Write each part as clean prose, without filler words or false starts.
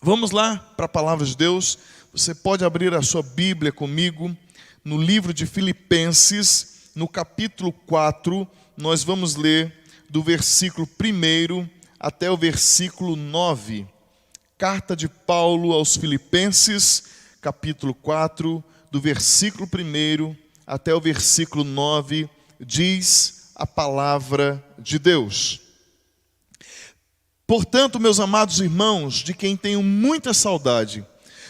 Vamos lá para a palavra de Deus. Você pode abrir a sua Bíblia comigo no livro de Filipenses, no capítulo 4. Nós vamos ler do versículo 1 até o versículo 9. Carta de Paulo aos Filipenses, capítulo 4, do versículo 1 até o versículo 9, diz a palavra de Deus. Portanto, meus amados irmãos, de quem tenho muita saudade,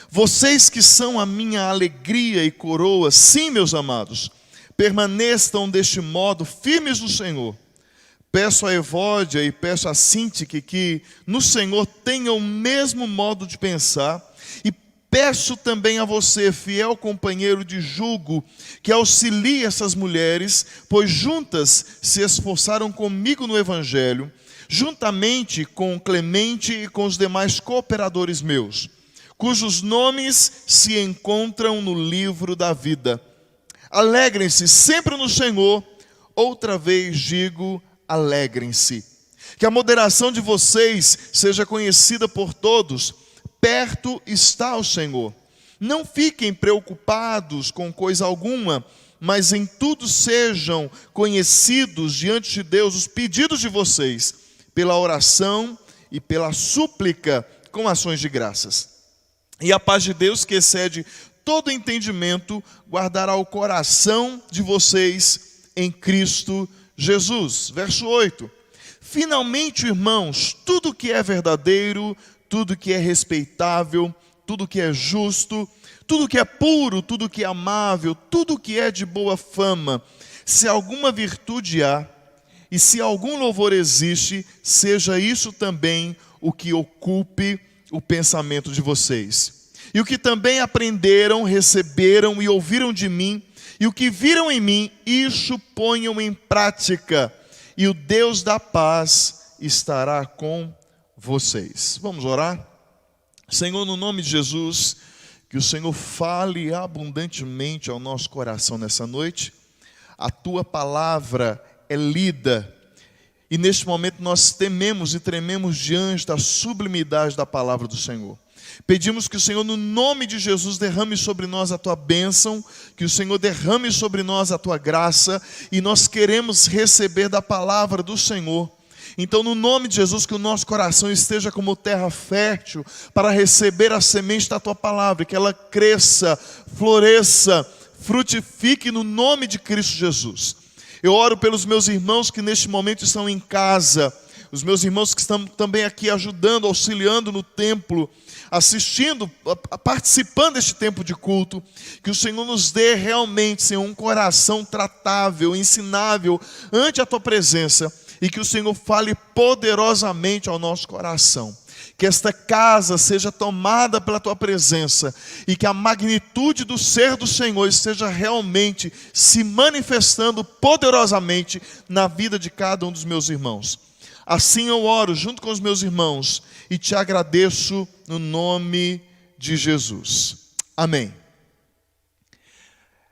vocês que são a minha alegria e coroa, sim, meus amados, permaneçam deste modo firmes no Senhor. Peço a Evódia e peço a Síntique que no Senhor tenham o mesmo modo de pensar, e peço também a você, fiel companheiro de jugo, que auxilie essas mulheres, pois juntas se esforçaram comigo no Evangelho, juntamente com Clemente e com os demais cooperadores meus, cujos nomes se encontram no livro da vida. Alegrem-se sempre no Senhor. Outra vez digo, alegrem-se. Que a moderação de vocês seja conhecida por todos. Perto está o Senhor. Não fiquem preocupados com coisa alguma, mas em tudo sejam conhecidos diante de Deus os pedidos de vocês, pela oração e pela súplica com ações de graças. E a paz de Deus, que excede todo entendimento, guardará o coração de vocês em Cristo Jesus. Verso 8. Finalmente, irmãos, tudo que é verdadeiro, tudo que é respeitável, tudo que é justo, tudo que é puro, tudo que é amável, tudo que é de boa fama, se alguma virtude há, e se algum louvor existe, seja isso também o que ocupe o pensamento de vocês. E o que também aprenderam, receberam e ouviram de mim, e o que viram em mim, isso ponham em prática, e o Deus da paz estará com vocês. Vamos orar? Senhor, no nome de Jesus, que o Senhor fale abundantemente ao nosso coração nessa noite. A Tua palavra é lida, e neste momento nós tememos e trememos diante da sublimidade da palavra do Senhor. Pedimos que o Senhor, no nome de Jesus, derrame sobre nós a Tua bênção, que o Senhor derrame sobre nós a Tua graça, e nós queremos receber da palavra do Senhor. Então, no nome de Jesus, que o nosso coração esteja como terra fértil para receber a semente da Tua palavra, que ela cresça, floresça, frutifique no nome de Cristo Jesus. Eu oro pelos meus irmãos que neste momento estão em casa, os meus irmãos que estão também aqui ajudando, auxiliando no templo, assistindo, participando deste tempo de culto, que o Senhor nos dê realmente, Senhor, um coração tratável, ensinável ante a Tua presença, e que o Senhor fale poderosamente ao nosso coração. Que esta casa seja tomada pela Tua presença, e que a magnitude do ser do Senhor esteja realmente se manifestando poderosamente na vida de cada um dos meus irmãos. Assim eu oro junto com os meus irmãos e Te agradeço no nome de Jesus. Amém.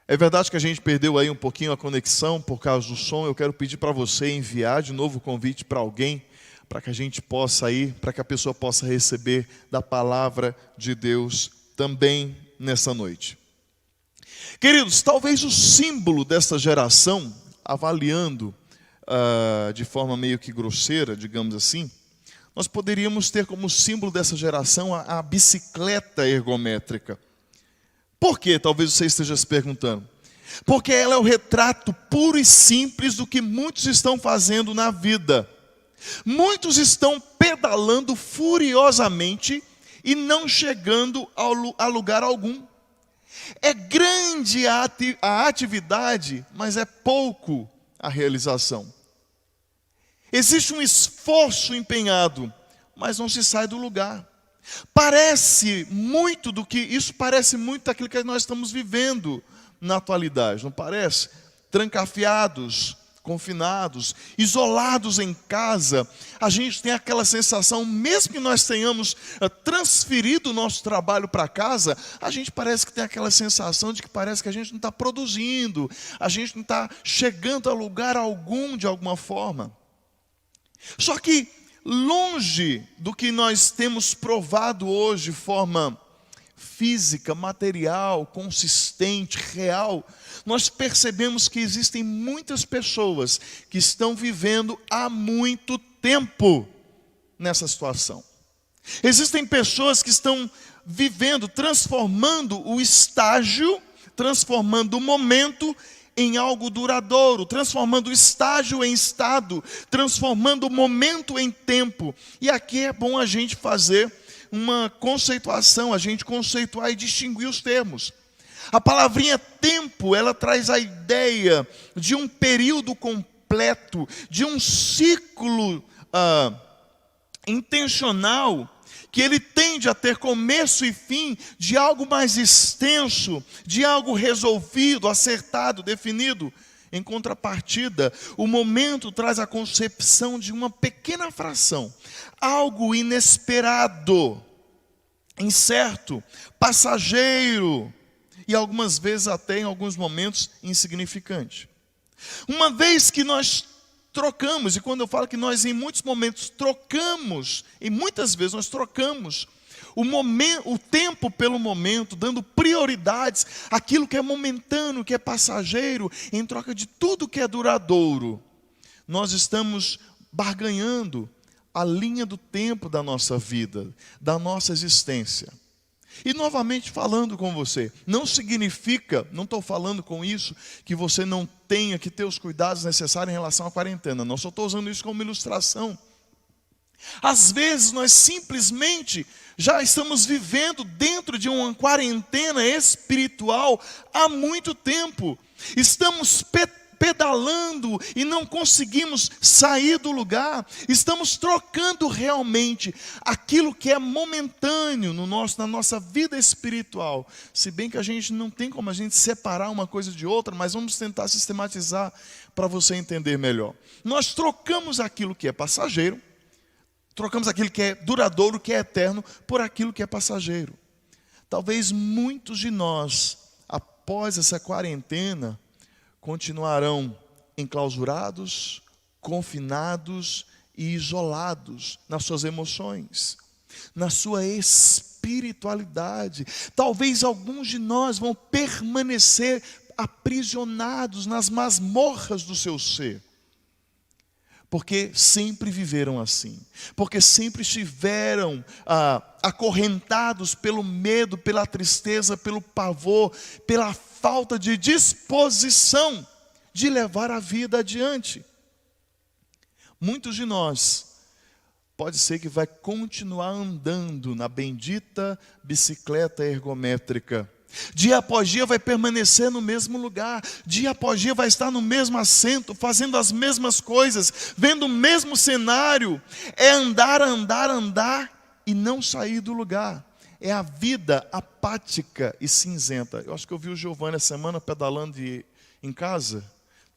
É verdade que a gente perdeu aí um pouquinho a conexão por causa do som. Eu quero pedir para você enviar de novo o convite para alguém, para que a gente possa ir, para que a pessoa possa receber da palavra de Deus também nessa noite. Queridos, talvez o símbolo desta geração, avaliando de forma meio que grosseira, digamos assim, nós poderíamos ter como símbolo dessa geração a bicicleta ergométrica. Por quê? Talvez você esteja se perguntando. Porque ela é o retrato puro e simples do que muitos estão fazendo na vida. Muitos estão pedalando furiosamente e não chegando a lugar algum. É grande a atividade, mas é pouco a realização. Existe um esforço empenhado, mas não se sai do lugar. Parece muito daquilo que nós estamos vivendo na atualidade, não parece? Trancafiados, confinados, isolados em casa, a gente tem aquela sensação, mesmo que nós tenhamos transferido o nosso trabalho para casa, a gente parece que tem aquela sensação de que parece que a gente não está produzindo, a gente não está chegando a lugar algum de alguma forma. Só que longe do que nós temos provado hoje de forma física, material, consistente, real, nós percebemos que existem muitas pessoas que estão vivendo há muito tempo nessa situação. Existem pessoas que estão vivendo, transformando o estágio, transformando o momento em algo duradouro, transformando o estágio em estado, transformando o momento em tempo. E aqui é bom a gente fazer uma conceituação, a gente conceituar e distinguir os termos. A palavrinha tempo, ela traz a ideia de um período completo, de um ciclo intencional, que ele tende a ter começo e fim de algo mais extenso, de algo resolvido, acertado, definido. Em contrapartida, o momento traz a concepção de uma pequena fração, algo inesperado, incerto, passageiro e algumas vezes até em alguns momentos insignificante. Uma vez que nós trocamos, e quando eu falo que nós em muitos momentos trocamos, e muitas vezes nós trocamos o tempo pelo momento, dando prioridades àquilo que é momentâneo, que é passageiro, em troca de tudo que é duradouro, nós estamos barganhando a linha do tempo da nossa vida, da nossa existência. E novamente falando com você, não significa, não estou falando com isso, que você não tenha que ter os cuidados necessários em relação à quarentena, não, só estou usando isso como ilustração. Às vezes nós simplesmente já estamos vivendo dentro de uma quarentena espiritual há muito tempo. Estamos pedalando e não conseguimos sair do lugar. Estamos trocando realmente aquilo que é momentâneo na nossa vida espiritual. Se bem que a gente não tem como a gente separar uma coisa de outra, mas vamos tentar sistematizar para você entender melhor. Nós trocamos aquilo que é passageiro, trocamos aquilo que é duradouro, que é eterno, por aquilo que é passageiro. Talvez muitos de nós, após essa quarentena, continuarão enclausurados, confinados e isolados nas suas emoções, na sua espiritualidade. Talvez alguns de nós vão permanecer aprisionados nas masmorras do seu ser, porque sempre viveram assim, porque sempre estiveram acorrentados pelo medo, pela tristeza, pelo pavor, pela falta de disposição de levar a vida adiante. Muitos de nós, pode ser que vai continuar andando na bendita bicicleta ergométrica. Dia após dia vai permanecer no mesmo lugar, dia após dia vai estar no mesmo assento, fazendo as mesmas coisas, vendo o mesmo cenário. É andar, andar, andar e não sair do lugar. É a vida apática e cinzenta. Eu acho que eu vi o Giovanni essa semana pedalando em casa.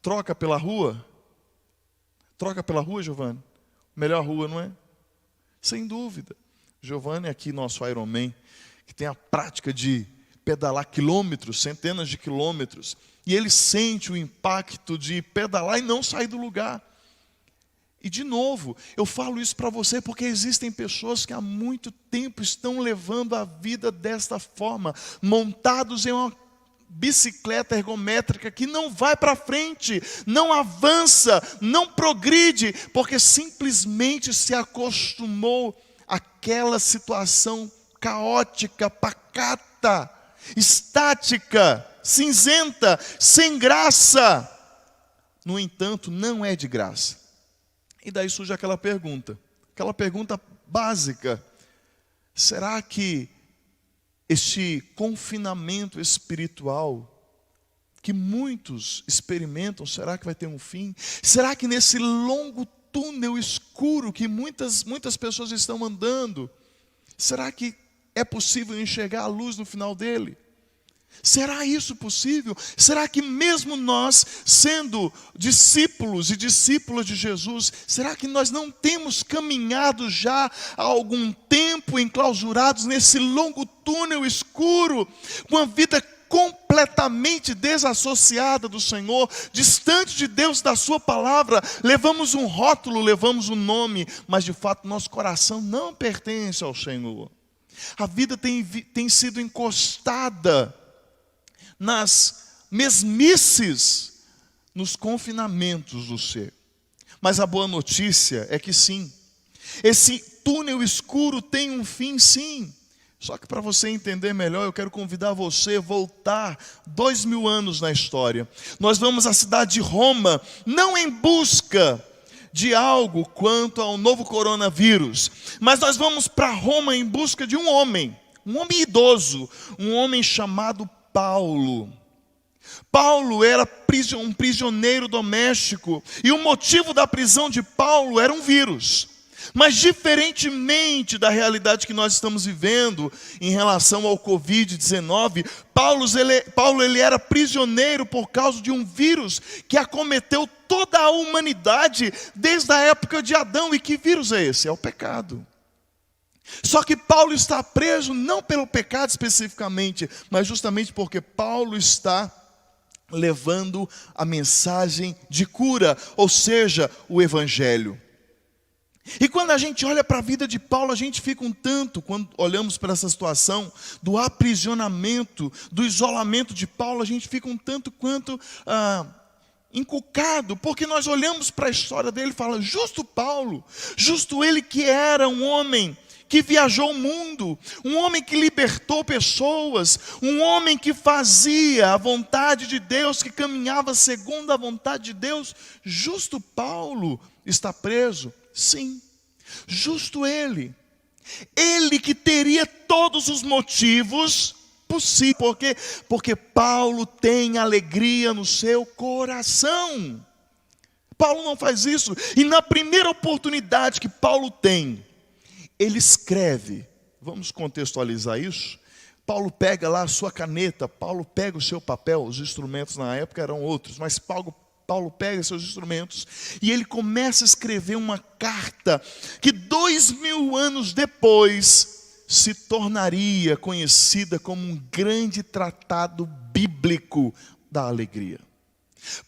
Troca pela rua? Troca pela rua, Giovanni? Melhor rua, não é? Sem dúvida. Giovanni é aqui, nosso Ironman, que tem a prática de pedalar quilômetros, centenas de quilômetros, e ele sente o impacto de pedalar e não sair do lugar. E de novo, eu falo isso para você porque existem pessoas que há muito tempo estão levando a vida desta forma, montados em uma bicicleta ergométrica que não vai para frente, não avança, não progride, porque simplesmente se acostumou àquela situação caótica, pacata, estática, cinzenta, sem graça. No entanto, não é de graça. E daí surge aquela pergunta básica: será que este confinamento espiritual que muitos experimentam, será que vai ter um fim? Será que nesse longo túnel escuro que muitas pessoas estão andando, será que é possível enxergar a luz no final dele? Será isso possível? Será que mesmo nós, sendo discípulos e discípulas de Jesus, será que nós não temos caminhado já há algum tempo enclausurados nesse longo túnel escuro, com a vida completamente desassociada do Senhor, distante de Deus, da sua palavra. Levamos um rótulo, levamos um nome, mas de fato nosso coração não pertence ao Senhor. A vida tem sido encostada nas mesmices, nos confinamentos do ser. Mas a boa notícia é que sim, esse túnel escuro tem um fim, sim. Só que para você entender melhor, eu quero convidar você a voltar 2000 anos na história. Nós vamos à cidade de Roma, não em busca de algo quanto ao novo coronavírus, mas nós vamos para Roma em busca de um homem idoso, um homem chamado Paulo. Paulo era um prisioneiro doméstico, e o motivo da prisão de Paulo era um vírus. Mas diferentemente da realidade que nós estamos vivendo em relação ao Covid-19, Paulo ele era prisioneiro por causa de um vírus que acometeu toda a humanidade desde a época de Adão. E que vírus é esse? É o pecado. Só que Paulo está preso não pelo pecado especificamente, mas justamente porque Paulo está levando a mensagem de cura, ou seja, o evangelho. E quando a gente olha para a vida de Paulo, a gente fica um tanto, quando olhamos para essa situação do aprisionamento, do isolamento de Paulo, a gente fica um tanto quanto encucado, porque nós olhamos para a história dele e falamos, justo Paulo, justo ele que era um homem que viajou o mundo, um homem que libertou pessoas, um homem que fazia a vontade de Deus, que caminhava segundo a vontade de Deus, justo Paulo está preso. Sim, justo ele que teria todos os motivos possíveis, porque Paulo tem alegria no seu coração. Paulo não faz isso, e na primeira oportunidade que Paulo tem, ele escreve. Vamos contextualizar isso. Paulo pega lá a sua caneta, Paulo pega o seu papel, os instrumentos na época eram outros, mas Paulo pega seus instrumentos e ele começa a escrever uma carta que 2000 anos depois se tornaria conhecida como um grande tratado bíblico da alegria.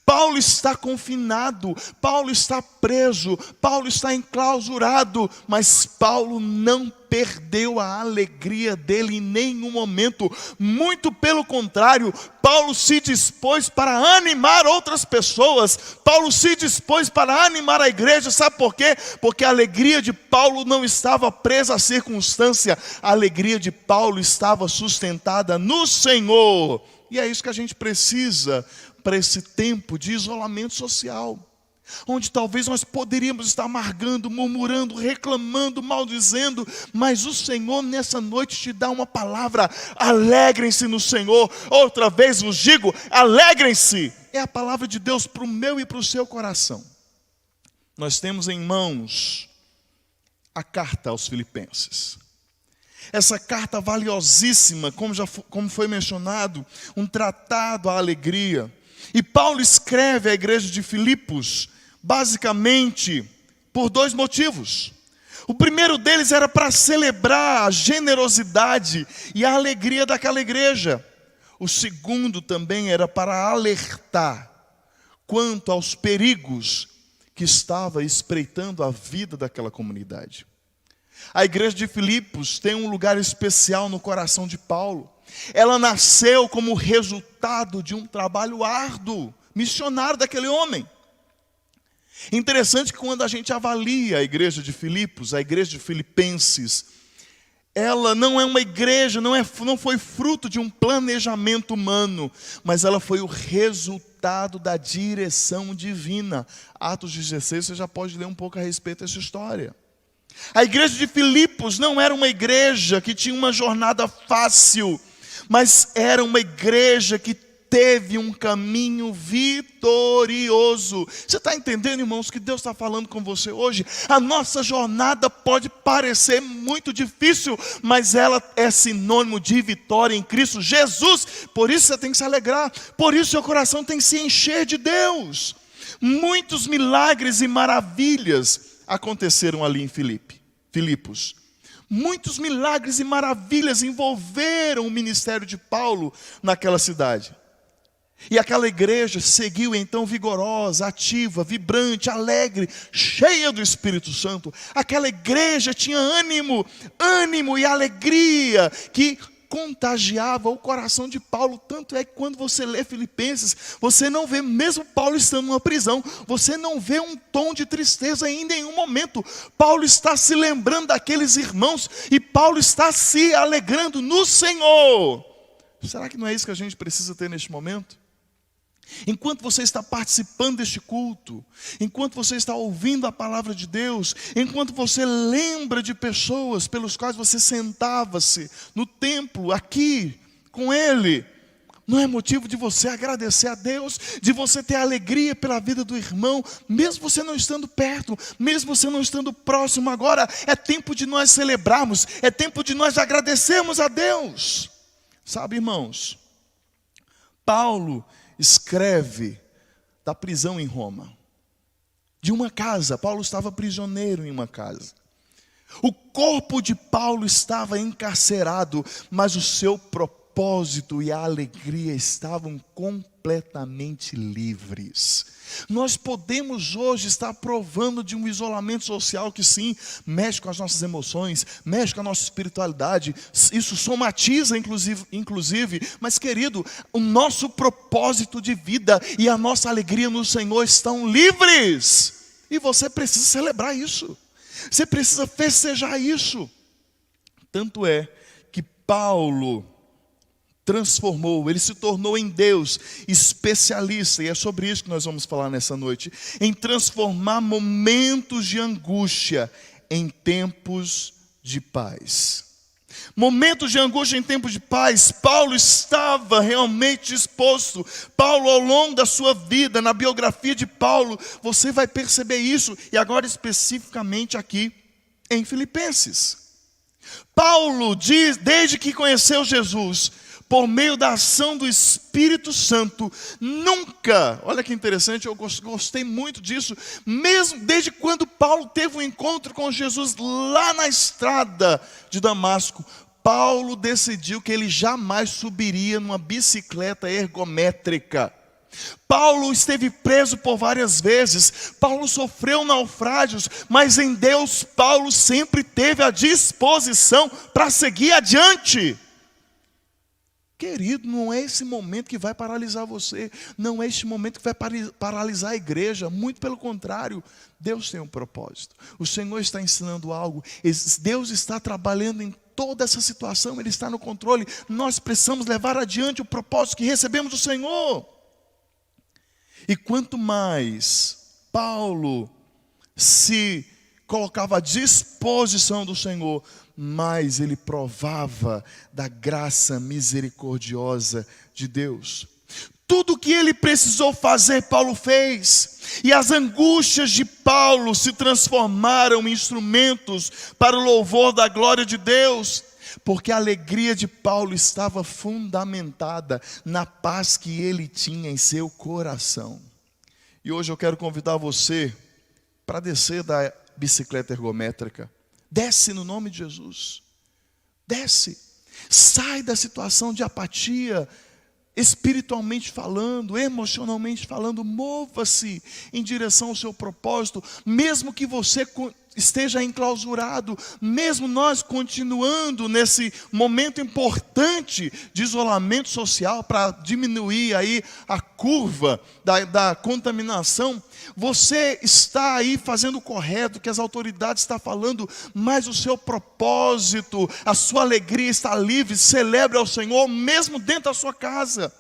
Paulo está confinado, Paulo está preso, Paulo está enclausurado, mas Paulo não perdeu a alegria dele em nenhum momento. Muito pelo contrário, Paulo se dispôs para animar outras pessoas, Paulo se dispôs para animar a igreja. Sabe por quê? Porque a alegria de Paulo não estava presa à circunstância, a alegria de Paulo estava sustentada no Senhor. E é isso que a gente precisa para esse tempo de isolamento social, onde talvez nós poderíamos estar amargando, murmurando, reclamando, maldizendo, mas o Senhor nessa noite te dá uma palavra: alegrem-se no Senhor. Outra vez vos digo, alegrem-se. É a palavra de Deus para o meu e para o seu coração. Nós temos em mãos a carta aos Filipenses. Essa carta valiosíssima, como foi mencionado, um tratado à alegria. E Paulo escreve à igreja de Filipos, basicamente, por dois motivos. O primeiro deles era para celebrar a generosidade e a alegria daquela igreja. O segundo também era para alertar quanto aos perigos que estava espreitando a vida daquela comunidade. A igreja de Filipos tem um lugar especial no coração de Paulo. Ela nasceu como resultado de um trabalho árduo, missionário daquele homem. Interessante que quando a gente avalia a igreja de Filipos, a igreja de Filipenses, ela não é uma igreja, não foi fruto de um planejamento humano, mas ela foi o resultado da direção divina. Atos 16, você já pode ler um pouco a respeito dessa história. A igreja de Filipos não era uma igreja que tinha uma jornada fácil, mas era uma igreja que teve um caminho vitorioso. Você está entendendo, irmãos, que Deus está falando com você hoje? A nossa jornada pode parecer muito difícil, mas ela é sinônimo de vitória em Cristo Jesus. Por isso você tem que se alegrar, por isso seu coração tem que se encher de Deus. Muitos milagres e maravilhas aconteceram ali em Filipos. Muitos milagres e maravilhas envolveram o ministério de Paulo naquela cidade. E aquela igreja seguiu então vigorosa, ativa, vibrante, alegre, cheia do Espírito Santo. Aquela igreja tinha ânimo e alegria que contagiava o coração de Paulo. Tanto é que quando você lê Filipenses, você não vê, mesmo Paulo estando numa prisão, você não vê um tom de tristeza em nenhum momento. Paulo está se lembrando daqueles irmãos e Paulo está se alegrando no Senhor. Será que não é isso que a gente precisa ter neste momento? Enquanto você está participando deste culto, enquanto você está ouvindo a palavra de Deus, enquanto você lembra de pessoas pelos quais você sentava-se no templo, aqui, com Ele, não é motivo de você agradecer a Deus, de você ter alegria pela vida do irmão, mesmo você não estando perto, mesmo você não estando próximo. Agora é tempo de nós celebrarmos, é tempo de nós agradecermos a Deus. Sabe, irmãos, Paulo escreve da prisão em Roma, de uma casa. Paulo estava prisioneiro em uma casa. O corpo de Paulo estava encarcerado, mas o seu propósito e a alegria estavam completamente livres. Nós podemos hoje estar provando de um isolamento social que sim, mexe com as nossas emoções, mexe com a nossa espiritualidade, isso somatiza inclusive, mas querido, o nosso propósito de vida e a nossa alegria no Senhor estão livres, e você precisa celebrar isso, você precisa festejar isso. Tanto é que Paulo transformou, ele se tornou em Deus especialista, e é sobre isso que nós vamos falar nessa noite, em transformar momentos de angústia em tempos de paz. Momentos de angústia em tempos de paz. Paulo estava realmente disposto. Paulo, ao longo da sua vida, na biografia de Paulo, você vai perceber isso, e agora especificamente aqui em Filipenses. Paulo diz, desde que conheceu Jesus, por meio da ação do Espírito Santo, nunca, olha que interessante, eu gostei muito disso, mesmo desde quando Paulo teve um encontro com Jesus lá na estrada de Damasco, Paulo decidiu que ele jamais subiria numa bicicleta ergométrica. Paulo esteve preso por várias vezes, Paulo sofreu naufrágios, mas em Deus Paulo sempre teve a disposição para seguir adiante. Querido, não é esse momento que vai paralisar você, não é este momento que vai paralisar a igreja, muito pelo contrário, Deus tem um propósito, o Senhor está ensinando algo, Deus está trabalhando em toda essa situação, Ele está no controle, nós precisamos levar adiante o propósito que recebemos do Senhor. E quanto mais Paulo se colocava à disposição do Senhor, mais ele provava da graça misericordiosa de Deus. Tudo o que ele precisou fazer, Paulo fez. E as angústias de Paulo se transformaram em instrumentos para o louvor da glória de Deus. Porque a alegria de Paulo estava fundamentada na paz que ele tinha em seu coração. E hoje eu quero convidar você para descer da bicicleta ergométrica. Desce no nome de Jesus. Desce. Sai da situação de apatia, espiritualmente falando, emocionalmente falando. Mova-se em direção ao seu propósito. Mesmo que você esteja enclausurado, mesmo nós continuando nesse momento importante de isolamento social para diminuir aí a curva da contaminação, você está aí fazendo o correto, que as autoridades estão falando, mas o seu propósito, a sua alegria está livre. Celebre ao Senhor mesmo dentro da sua casa.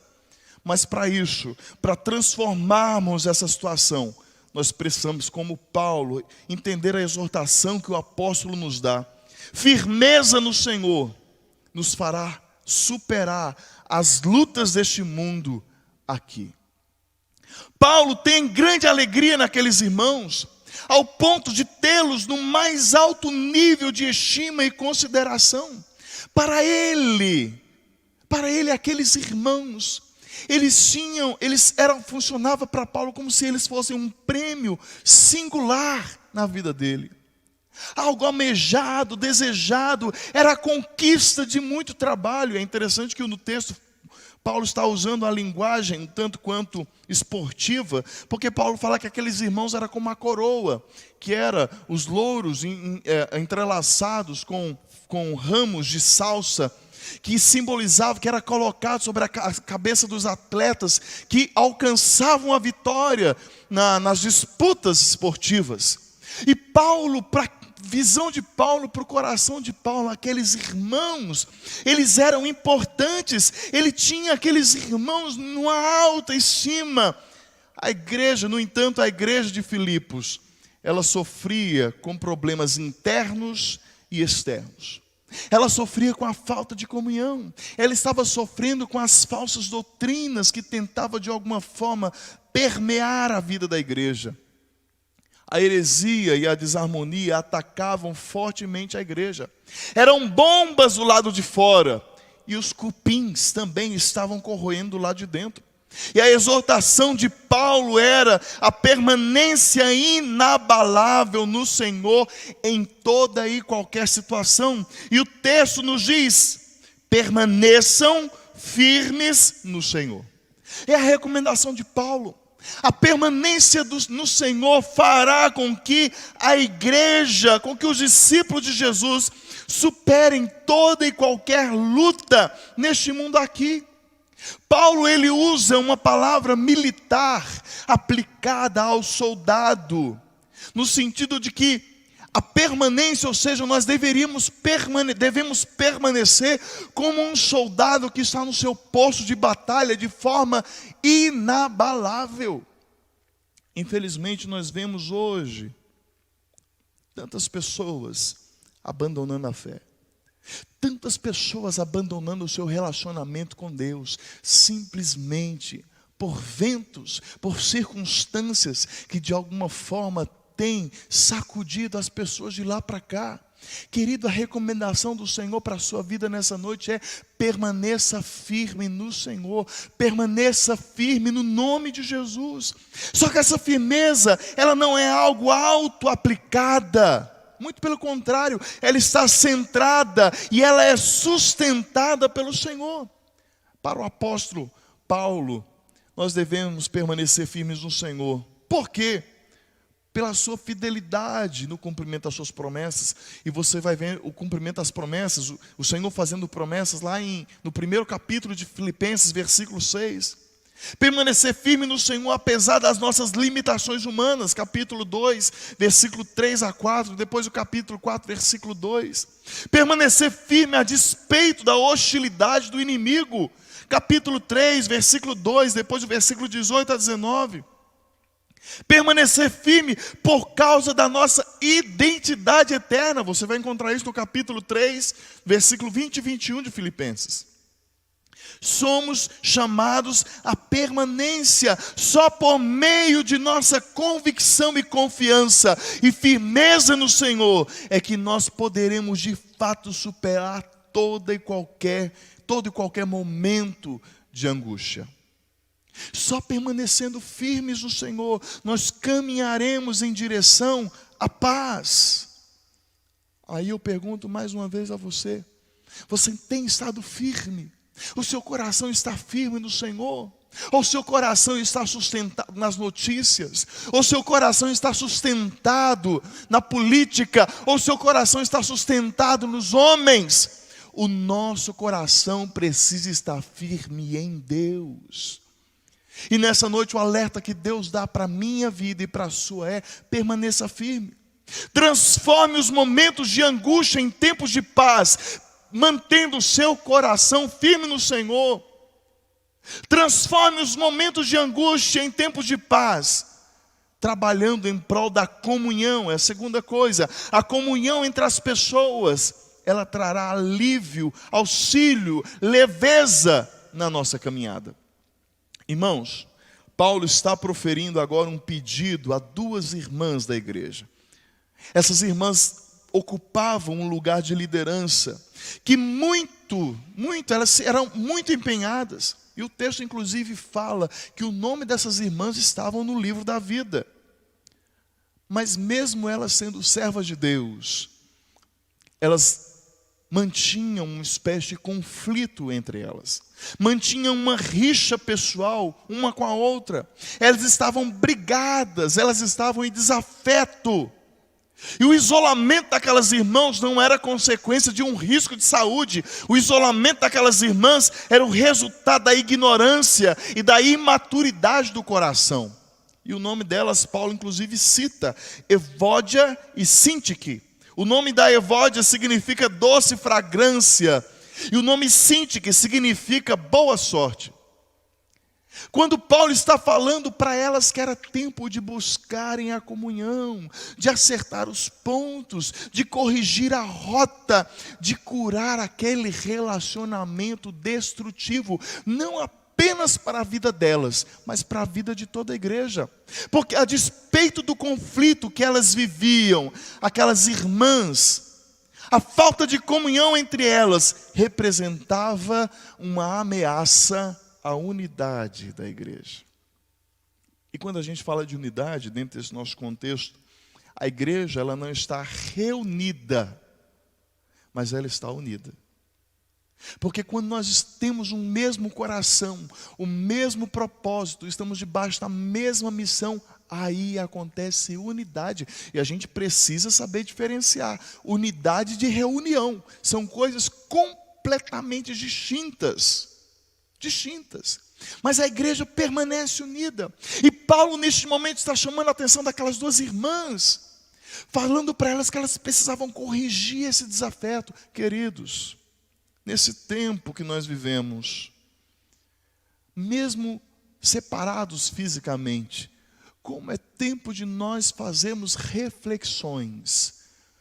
Mas para isso, para transformarmos essa situação, nós precisamos, como Paulo, entender a exortação que o apóstolo nos dá. Firmeza no Senhor nos fará superar as lutas deste mundo aqui. Paulo tem grande alegria naqueles irmãos, ao ponto de tê-los no mais alto nível de estima e consideração. Para ele aqueles irmãos, funcionava para Paulo como se eles fossem um prêmio singular na vida dele. algo almejado, desejado, era a conquista de muito trabalho. É interessante que no texto Paulo está usando a linguagem um tanto quanto esportiva, porque Paulo fala que aqueles irmãos eram como uma coroa, que era os louros entrelaçados com ramos de salsa, que simbolizava, que era colocado sobre a cabeça dos atletas que alcançavam a vitória nas disputas esportivas. E Paulo, para visão de Paulo, para o coração de Paulo, aqueles irmãos, eles eram importantes, ele tinha aqueles irmãos numa alta estima. A igreja, no entanto, a igreja de Filipos, ela sofria com problemas internos e externos. Ela sofria com a falta de comunhão, ela estava sofrendo com as falsas doutrinas que tentavam de alguma forma permear a vida da igreja. A heresia e a desarmonia atacavam fortemente a igreja. Eram bombas do lado de fora, e os cupins também estavam corroendo do lado de dentro. E a exortação de Paulo era a permanência inabalável no Senhor em toda e qualquer situação. E o texto nos diz: permaneçam firmes no Senhor. É a recomendação de Paulo. A permanência no Senhor fará com que a igreja, com que os discípulos de Jesus superem toda e qualquer luta neste mundo aqui. Paulo, ele usa uma palavra militar aplicada ao soldado, no sentido de que a permanência, ou seja, nós devemos permanecer como um soldado que está no seu posto de batalha de forma inabalável. Infelizmente nós vemos hoje tantas pessoas abandonando a fé. Tantas pessoas abandonando o seu relacionamento com Deus, simplesmente por ventos, por circunstâncias que de alguma forma têm sacudido as pessoas de lá para cá. Querido, a recomendação do Senhor para a sua vida nessa noite é: permaneça firme no Senhor, permaneça firme no nome de Jesus. Só que essa firmeza, ela não é algo auto-aplicada. Muito pelo contrário, ela está centrada e ela é sustentada pelo Senhor. Para o apóstolo Paulo, nós devemos permanecer firmes no Senhor. Por quê? Pela sua fidelidade no cumprimento das suas promessas. E você vai ver o cumprimento das promessas, o Senhor fazendo promessas lá no primeiro capítulo de Filipenses, versículo 6. Permanecer firme no Senhor apesar das nossas limitações humanas, capítulo 2, versículo 3 a 4, depois o capítulo 4, versículo 2. Permanecer firme a despeito da hostilidade do inimigo, capítulo 3, versículo 2, depois o versículo 18 a 19. Permanecer firme por causa da nossa identidade eterna, você vai encontrar isso no capítulo 3, versículo 20 e 21 de Filipenses. Somos chamados à permanência só por meio de nossa convicção e confiança e firmeza no Senhor é que nós poderemos de fato superar todo e qualquer momento de angústia. Só permanecendo firmes no Senhor nós caminharemos em direção à paz. Aí eu pergunto mais uma vez a você: você tem estado firme? O seu coração está firme no Senhor? Ou o seu coração está sustentado nas notícias? Ou o seu coração está sustentado na política? Ou o seu coração está sustentado nos homens? O nosso coração precisa estar firme em Deus. E nessa noite o alerta que Deus dá para a minha vida e para a sua é: permaneça firme. Transforme os momentos de angústia em tempos de paz, mantendo o seu coração firme no Senhor. Transforme os momentos de angústia em tempos de paz, trabalhando em prol da comunhão. É a segunda coisa, a comunhão entre as pessoas, ela trará alívio, auxílio, leveza na nossa caminhada. Irmãos, Paulo está proferindo agora um pedido a duas irmãs da igreja. Essas irmãs ocupavam um lugar de liderança, que elas eram muito empenhadas. E o texto inclusive fala que o nome dessas irmãs estavam no livro da vida. Mas mesmo elas sendo servas de Deus, elas mantinham uma espécie de conflito entre elas. Mantinham uma rixa pessoal uma com a outra. Elas estavam brigadas, elas estavam em desafeto. E o isolamento daquelas irmãs não era consequência de um risco de saúde. O isolamento daquelas irmãs era o resultado da ignorância e da imaturidade do coração. E o nome delas, Paulo inclusive cita, Evódia e Sintique. O nome da Evódia significa doce fragrância, e o nome Sintique significa boa sorte. Quando Paulo está falando para elas que era tempo de buscarem a comunhão, de acertar os pontos, de corrigir a rota, de curar aquele relacionamento destrutivo, não apenas para a vida delas, mas para a vida de toda a igreja. Porque a despeito do conflito que elas viviam, aquelas irmãs, a falta de comunhão entre elas representava uma ameaça à unidade da igreja. E quando a gente fala de unidade, dentro desse nosso contexto, a igreja ela não está reunida, mas ela está unida. Porque quando nós temos um mesmo coração, o mesmo propósito, estamos debaixo da mesma missão, aí acontece unidade. E a gente precisa saber diferenciar unidade de reunião. São coisas completamente distintas. Mas a igreja permanece unida. E Paulo neste momento está chamando a atenção daquelas duas irmãs, falando para elas que elas precisavam corrigir esse desafeto. Queridos, nesse tempo que nós vivemos, mesmo separados fisicamente, como é tempo de nós fazermos reflexões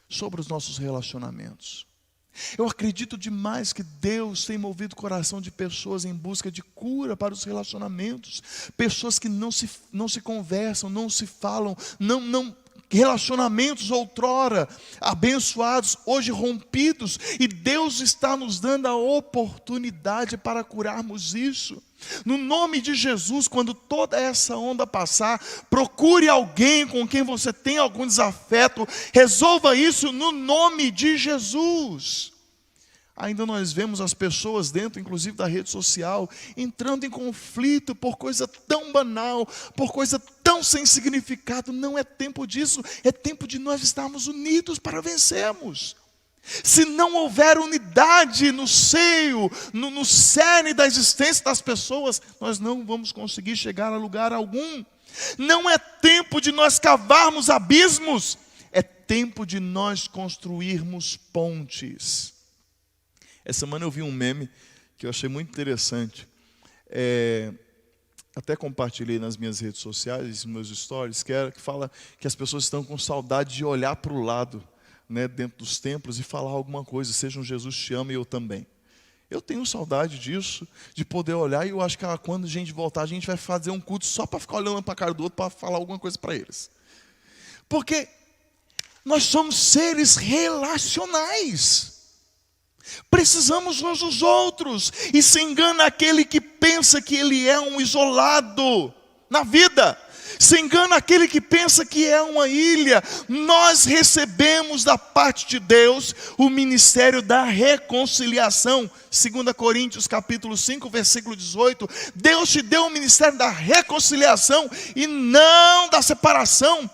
sobre os nossos relacionamentos. Eu acredito demais que Deus tem movido o coração de pessoas em busca de cura para os relacionamentos. Pessoas que não se conversam, não se falam, relacionamentos outrora abençoados, hoje rompidos, e Deus está nos dando a oportunidade para curarmos isso. No nome de Jesus, quando toda essa onda passar, procure alguém com quem você tem algum desafeto, resolva isso no nome de Jesus. Ainda nós vemos as pessoas dentro, inclusive da rede social, entrando em conflito por coisa tão banal, por coisa tão sem significado. Não é tempo disso, é tempo de nós estarmos unidos para vencermos. Se não houver unidade no seio, no cerne da existência das pessoas, nós não vamos conseguir chegar a lugar algum. Não é tempo de nós cavarmos abismos, é tempo de nós construirmos pontes. Essa semana eu vi um meme que eu achei muito interessante. Até compartilhei nas minhas redes sociais, nos meus stories, que fala que as pessoas estão com saudade de olhar para o lado, né, dentro dos templos e falar alguma coisa, seja um Jesus te ama e eu também. Eu tenho saudade disso, de poder olhar, e eu acho que quando a gente voltar, a gente vai fazer um culto só para ficar olhando para a cara do outro, para falar alguma coisa para eles. Porque nós somos seres relacionais. Precisamos uns dos outros. E se engana aquele que pensa que ele é um isolado na vida. Se engana aquele que pensa que é uma ilha. Nós recebemos da parte de Deus o ministério da reconciliação. 2 Coríntios capítulo 5, versículo 18. Deus te deu o ministério da reconciliação e não da separação.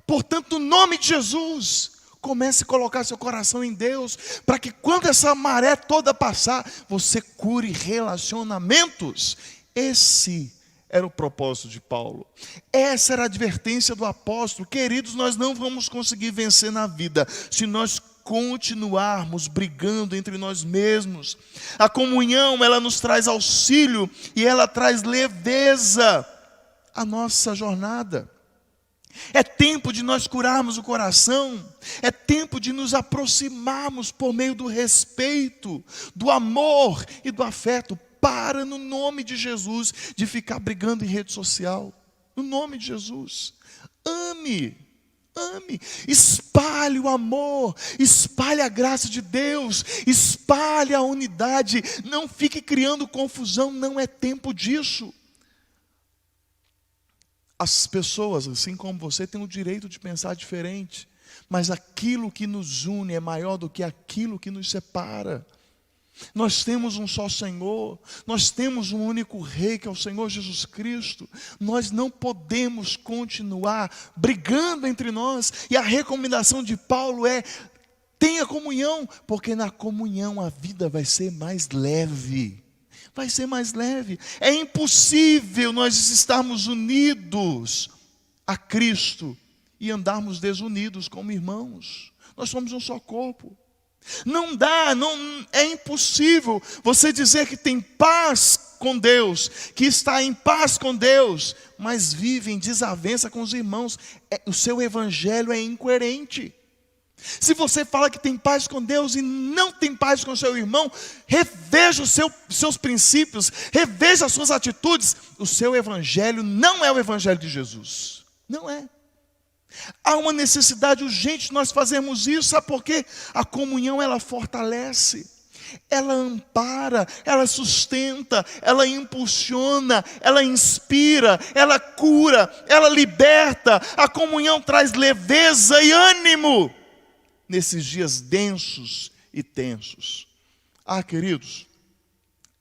Portanto, no nome de Jesus, comece a colocar seu coração em Deus, para que quando essa maré toda passar, você cure relacionamentos. Esse era o propósito de Paulo. Essa era a advertência do apóstolo. Queridos, nós não vamos conseguir vencer na vida se nós continuarmos brigando entre nós mesmos. A comunhão, ela nos traz auxílio e ela traz leveza à nossa jornada. É tempo de nós curarmos o coração. É tempo de nos aproximarmos por meio do respeito, do amor e do afeto. Para, no nome de Jesus, de ficar brigando em rede social. No nome de Jesus. Ame. Espalhe o amor. Espalhe a graça de Deus. Espalhe a unidade. Não fique criando confusão. Não é tempo disso. As pessoas, assim como você, têm o direito de pensar diferente, mas aquilo que nos une é maior do que aquilo que nos separa. Nós temos um só Senhor, nós temos um único Rei, que é o Senhor Jesus Cristo. Nós não podemos continuar brigando entre nós, e a recomendação de Paulo é: tenha comunhão, porque na comunhão a vida vai ser mais leve. Vai ser mais leve. É impossível nós estarmos unidos a Cristo e andarmos desunidos como irmãos. Nós somos um só corpo. Não dá, é impossível você dizer que tem paz com Deus, que está em paz com Deus, mas vive em desavença com os irmãos. O seu evangelho é incoerente. Se você fala que tem paz com Deus e não tem paz com o seu irmão, reveja os seus princípios, reveja as suas atitudes. O seu evangelho não é o evangelho de Jesus. Não é. Há uma necessidade urgente de nós fazermos isso, sabe por quê? A comunhão, ela fortalece, ela ampara, ela sustenta, ela impulsiona, ela inspira, ela cura, ela liberta. A comunhão traz leveza e ânimo nesses dias densos e tensos. Queridos,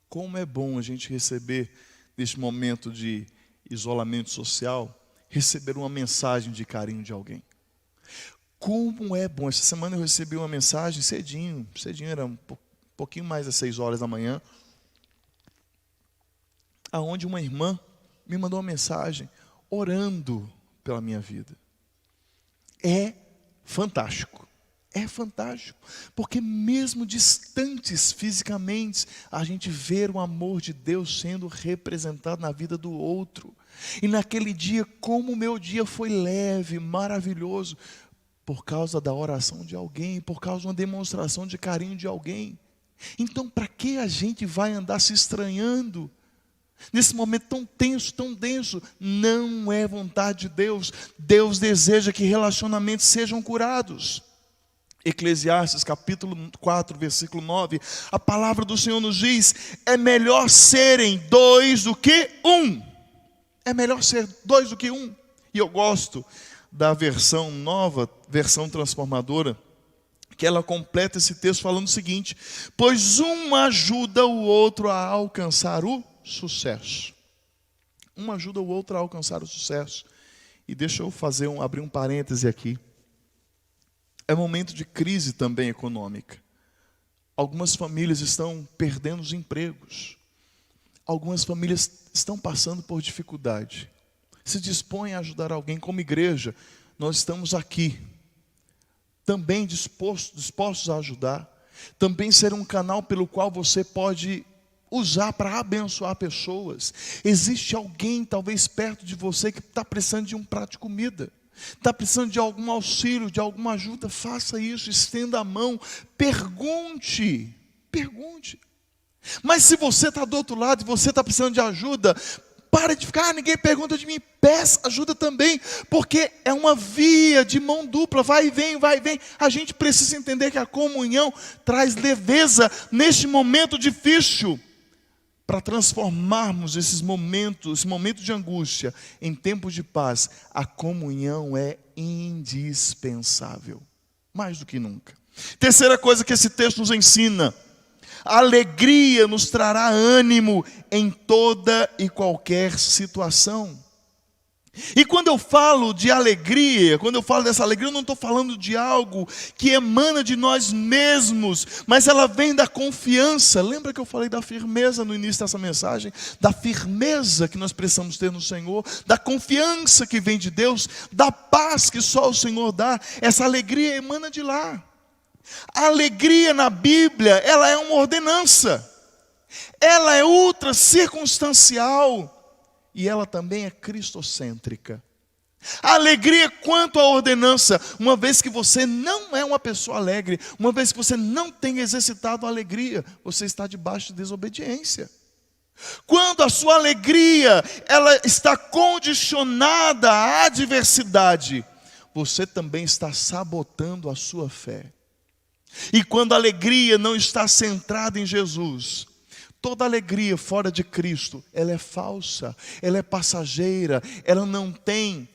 como é bom a gente receber, neste momento de isolamento social, receber uma mensagem de carinho de alguém. Como é bom. Essa semana eu recebi uma mensagem cedinho era um pouquinho mais das 6 horas da manhã, aonde uma irmã me mandou uma mensagem orando pela minha vida. É fantástico. É fantástico, porque mesmo distantes fisicamente, a gente vê o amor de Deus sendo representado na vida do outro. E naquele dia, como o meu dia foi leve, maravilhoso, por causa da oração de alguém, por causa de uma demonstração de carinho de alguém. Então, para que a gente vai andar se estranhando? Nesse momento tão tenso, tão denso, não é vontade de Deus. Deus deseja que relacionamentos sejam curados. Eclesiastes capítulo 4, versículo 9, a palavra do Senhor nos diz: é melhor serem 2 do que 1. É melhor ser 2 do que 1. E eu gosto da versão nova, versão transformadora, que ela completa esse texto falando o seguinte: pois um ajuda o outro a alcançar o sucesso. Um ajuda o outro a alcançar o sucesso. E deixa eu abrir um parêntese aqui. É momento de crise também econômica. Algumas famílias estão perdendo os empregos. Algumas famílias estão passando por dificuldade. Se dispõem a ajudar alguém. Como igreja, nós estamos aqui, também dispostos a ajudar. Também ser um canal pelo qual você pode usar para abençoar pessoas. Existe alguém talvez perto de você que está precisando de um prato de comida. Está precisando de algum auxílio, de alguma ajuda, faça isso, estenda a mão, pergunte. Mas se você está do outro lado e você está precisando de ajuda, pare de ficar, ninguém pergunta de mim, peça ajuda também, porque é uma via de mão dupla, vai e vem. A gente precisa entender que a comunhão traz leveza neste momento difícil, para transformarmos esse momento de angústia em tempos de paz. A comunhão é indispensável, mais do que nunca. Terceira coisa que esse texto nos ensina: a alegria nos trará ânimo em toda e qualquer situação. E quando eu falo de alegria, quando eu falo dessa alegria, eu não estou falando de algo que emana de nós mesmos, mas ela vem da confiança. Lembra que eu falei da firmeza no início dessa mensagem? Da firmeza que nós precisamos ter no Senhor, da confiança que vem de Deus, da paz que só o Senhor dá. Essa alegria emana de lá. A alegria na Bíblia, ela é uma ordenança. Ela é ultra circunstancial. E ela também é cristocêntrica. A alegria quanto à ordenança, uma vez que você não é uma pessoa alegre, uma vez que você não tem exercitado a alegria, você está debaixo de desobediência. Quando a sua alegria, ela está condicionada à adversidade, você também está sabotando a sua fé. E quando a alegria não está centrada em Jesus, toda alegria fora de Cristo, ela é falsa, ela é passageira, ela não tem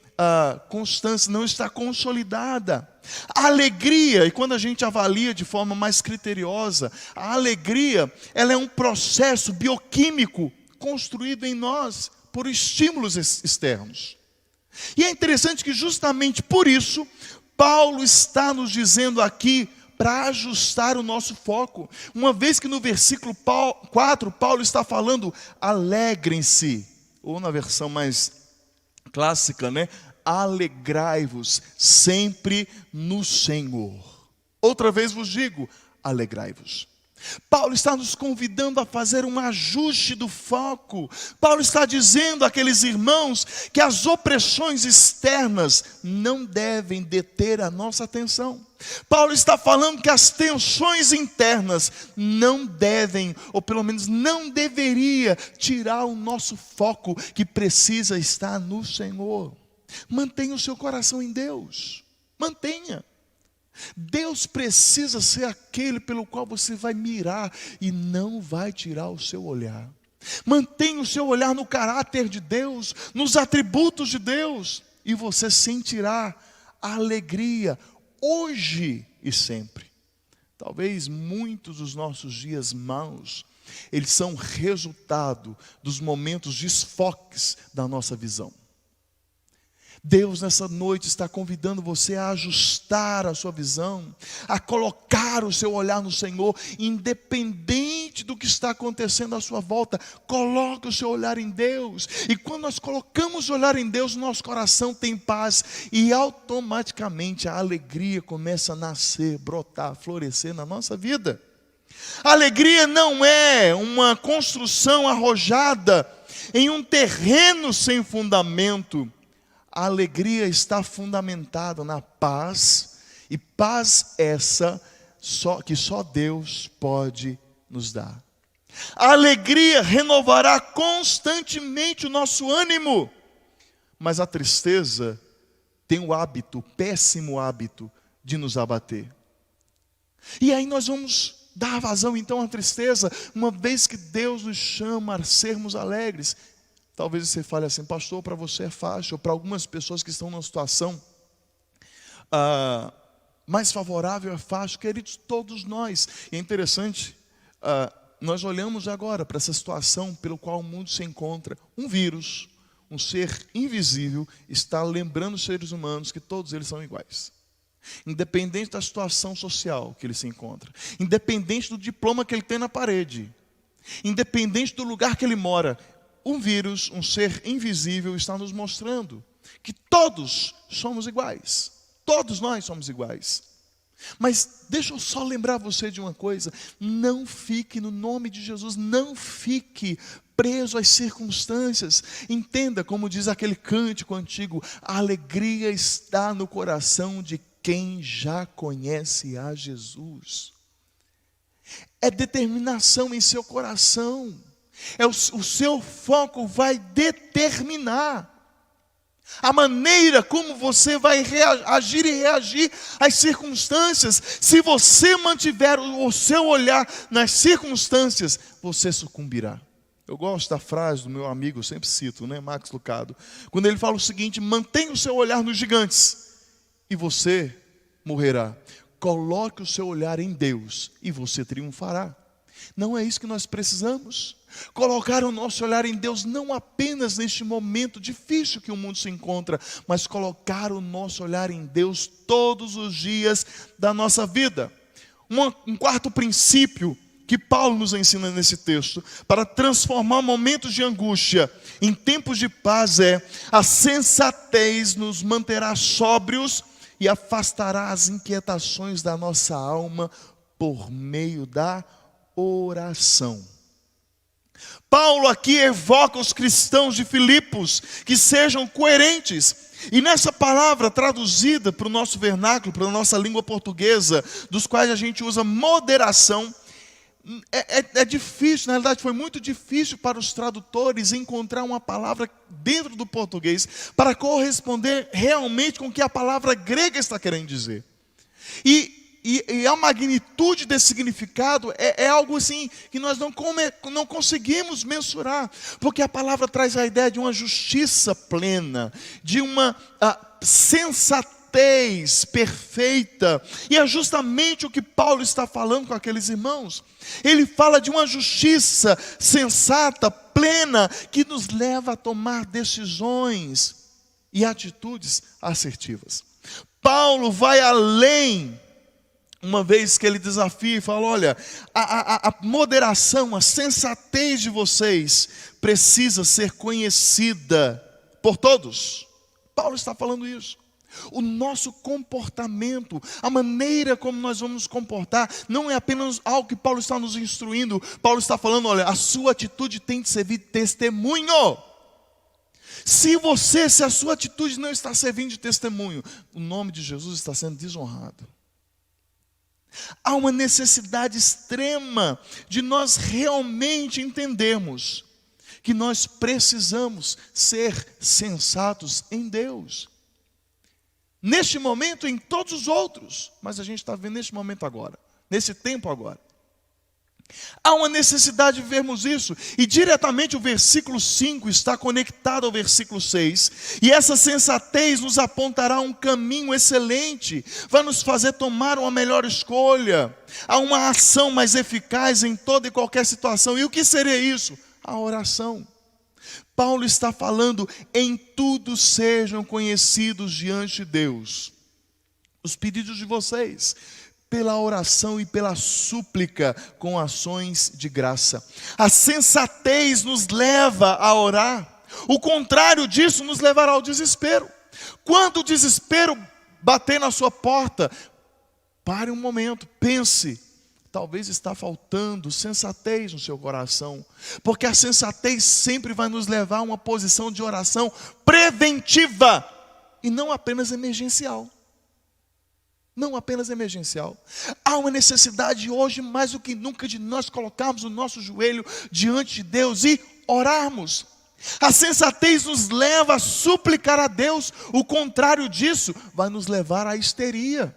constância, não está consolidada. A alegria, e quando a gente avalia de forma mais criteriosa, a alegria, ela é um processo bioquímico construído em nós por estímulos externos. E é interessante que justamente por isso, Paulo está nos dizendo aqui para ajustar o nosso foco. Uma vez que no versículo 4, Paulo está falando, alegrem-se, ou na versão mais clássica, né? Alegrai-vos sempre no Senhor. Outra vez vos digo, alegrai-vos. Paulo está nos convidando a fazer um ajuste do foco. Paulo está dizendo àqueles irmãos que as opressões externas não devem deter a nossa atenção. Paulo está falando que as tensões internas não devem, ou pelo menos não deveria, tirar o nosso foco que precisa estar no Senhor. Mantenha o seu coração em Deus. Mantenha. Deus precisa ser aquele pelo qual você vai mirar e não vai tirar o seu olhar. Mantenha o seu olhar no caráter de Deus, nos atributos de Deus, e você sentirá a alegria hoje e sempre. Talvez muitos dos nossos dias maus, eles são resultado dos momentos desfoques da nossa visão. Deus nessa noite está convidando você a ajustar a sua visão, a colocar o seu olhar no Senhor, independente do que está acontecendo à sua volta. Coloque o seu olhar em Deus, e quando nós colocamos o olhar em Deus, nosso coração tem paz, e automaticamente a alegria começa a nascer, brotar, florescer na nossa vida. A alegria não é uma construção arrojada em um terreno sem fundamento. A alegria está fundamentada na paz, e paz essa que só Deus pode nos dar. A alegria renovará constantemente o nosso ânimo, mas a tristeza tem o hábito, o péssimo hábito de nos abater. E aí nós vamos dar vazão então à tristeza, uma vez que Deus nos chama a sermos alegres. Talvez você fale assim, pastor, para você é fácil, ou para algumas pessoas que estão numa situação mais favorável é fácil, queridos, todos nós. E é interessante, nós olhamos agora para essa situação pelo qual o mundo se encontra. Um vírus, um ser invisível, está lembrando os seres humanos que todos eles são iguais. Independente da situação social que ele se encontra, independente do diploma que ele tem na parede, independente do lugar que ele mora, um vírus, um ser invisível está nos mostrando que todos somos iguais. Todos nós somos iguais. Mas deixa eu só lembrar você de uma coisa. Não fique, no nome de Jesus, não fique preso às circunstâncias. Entenda, como diz aquele cântico antigo, a alegria está no coração de quem já conhece a Jesus. É determinação em seu coração. O seu foco vai determinar a maneira como você vai agir e reagir às circunstâncias. Se você mantiver o seu olhar nas circunstâncias, você sucumbirá. Eu gosto da frase do meu amigo, eu sempre cito, né, Max Lucado, quando ele fala o seguinte: mantenha o seu olhar nos gigantes e você morrerá. Coloque o seu olhar em Deus e você triunfará. Não é isso que nós precisamos? Colocar o nosso olhar em Deus não apenas neste momento difícil que o mundo se encontra, mas colocar o nosso olhar em Deus todos os dias da nossa vida. Um quarto princípio que Paulo nos ensina nesse texto, para transformar momentos de angústia em tempos de paz, é: a sensatez nos manterá sóbrios e afastará as inquietações da nossa alma por meio da oração. Paulo aqui evoca os cristãos de Filipos que sejam coerentes. E nessa palavra traduzida para o nosso vernáculo, para a nossa língua portuguesa, dos quais a gente usa moderação, é difícil, na realidade foi muito difícil para os tradutores encontrar uma palavra dentro do português para corresponder realmente com o que a palavra grega está querendo dizer. E E a magnitude desse significado é algo assim que nós não conseguimos mensurar, porque a palavra traz a ideia de uma justiça plena, de uma sensatez perfeita, e é justamente o que Paulo está falando com aqueles irmãos. Ele fala de uma justiça sensata, plena, que nos leva a tomar decisões e atitudes assertivas. Paulo vai além, uma vez que ele desafia e fala: olha, a moderação, a sensatez de vocês precisa ser conhecida por todos. Paulo está falando isso. O nosso comportamento, a maneira como nós vamos nos comportar, não é apenas algo que Paulo está nos instruindo. Paulo está falando: olha, a sua atitude tem de servir de testemunho. Se a sua atitude não está servindo de testemunho, o nome de Jesus está sendo desonrado. Há uma necessidade extrema de nós realmente entendermos que nós precisamos ser sensatos em Deus. Neste momento e em todos os outros, mas a gente está vendo neste momento agora, nesse tempo agora. Há uma necessidade de vermos isso, e diretamente o versículo 5 está conectado ao versículo 6, e essa sensatez nos apontará um caminho excelente, vai nos fazer tomar uma melhor escolha, a uma ação mais eficaz em toda e qualquer situação. E o que seria isso? A oração. Paulo está falando: em tudo sejam conhecidos diante de Deus os pedidos de vocês, pela oração e pela súplica com ações de graça. A sensatez nos leva a orar. O contrário disso nos levará ao desespero. Quando o desespero bater na sua porta, pare um momento, pense: talvez está faltando sensatez no seu coração, porque a sensatez sempre vai nos levar a uma posição de oração preventiva e não apenas emergencial. Não apenas emergencial. Há uma necessidade hoje, mais do que nunca, de nós colocarmos o nosso joelho diante de Deus e orarmos. A sensatez nos leva a suplicar a Deus. O contrário disso vai nos levar à histeria.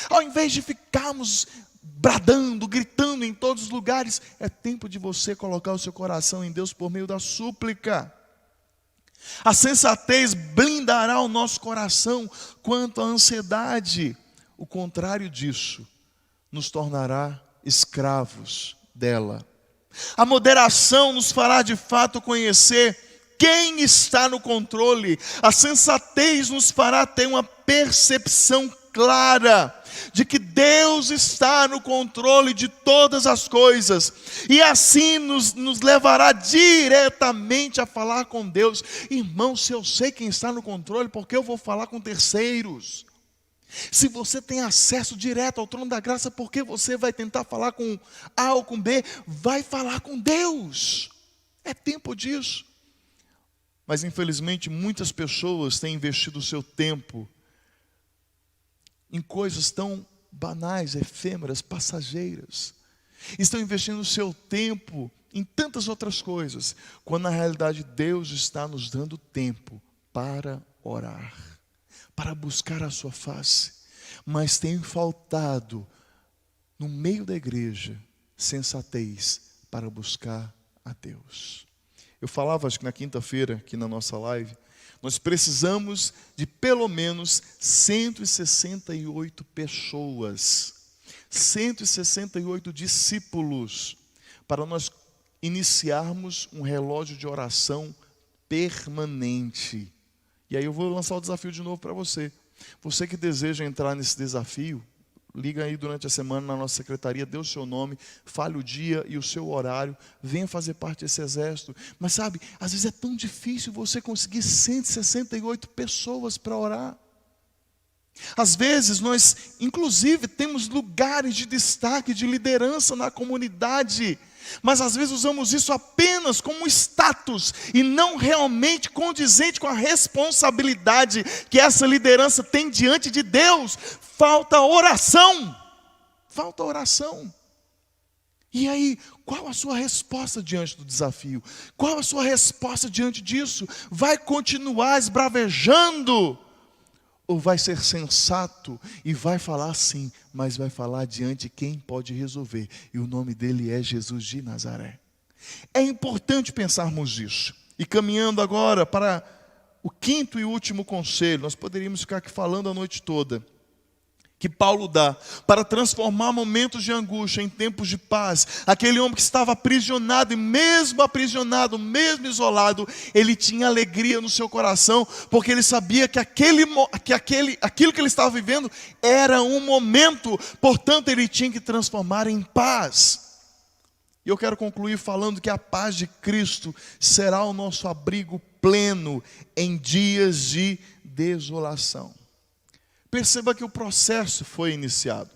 Ao invés de ficarmos bradando, gritando em todos os lugares, é tempo de você colocar o seu coração em Deus por meio da súplica. A sensatez blindará o nosso coração quanto à ansiedade. O contrário disso nos tornará escravos dela. A moderação nos fará de fato conhecer quem está no controle. A sensatez nos fará ter uma percepção clara de que Deus está no controle de todas as coisas, e assim nos levará diretamente a falar com Deus. Irmão, se eu sei quem está no controle, por que eu vou falar com terceiros? Se você tem acesso direto ao trono da graça, por que você vai tentar falar com A ou com B? Vai falar com Deus. É tempo disso. Mas infelizmente muitas pessoas têm investido o seu tempo em coisas tão banais, efêmeras, passageiras. Estão investindo o seu tempo em tantas outras coisas, quando na realidade Deus está nos dando tempo para orar, para buscar a sua face. Mas tem faltado no meio da igreja sensatez para buscar a Deus. Eu falava, acho que na quinta-feira, aqui na nossa live, nós precisamos de pelo menos 168 pessoas, 168 discípulos, para nós iniciarmos um relógio de oração permanente. E aí eu vou lançar o desafio de novo para você. Você que deseja entrar nesse desafio, liga aí durante a semana na nossa secretaria, dê o seu nome, fale o dia e o seu horário, venha fazer parte desse exército. Mas sabe, às vezes é tão difícil você conseguir 168 pessoas para orar. Às vezes nós, inclusive, temos lugares de destaque, de liderança na comunidade, mas às vezes usamos isso apenas como status e não realmente condizente com a responsabilidade que essa liderança tem diante de Deus. Falta oração. Falta oração. E aí, qual a sua resposta diante do desafio? Qual a sua resposta diante disso? Vai continuar esbravejando? ou vai ser sensato e vai falar sim, mas vai falar diante de quem pode resolver. E o nome dele é Jesus de Nazaré. É importante pensarmos isso. E caminhando agora para o quinto e último conselho, nós poderíamos ficar aqui falando a noite toda, que Paulo dá para transformar momentos de angústia em tempos de paz. Aquele homem que estava aprisionado, e mesmo aprisionado, mesmo isolado, ele tinha alegria no seu coração, porque ele sabia que aquilo que ele estava vivendo era um momento, portanto ele tinha que transformar em paz. E eu quero concluir falando que a paz de Cristo será o nosso abrigo pleno em dias de desolação. Perceba que o processo foi iniciado.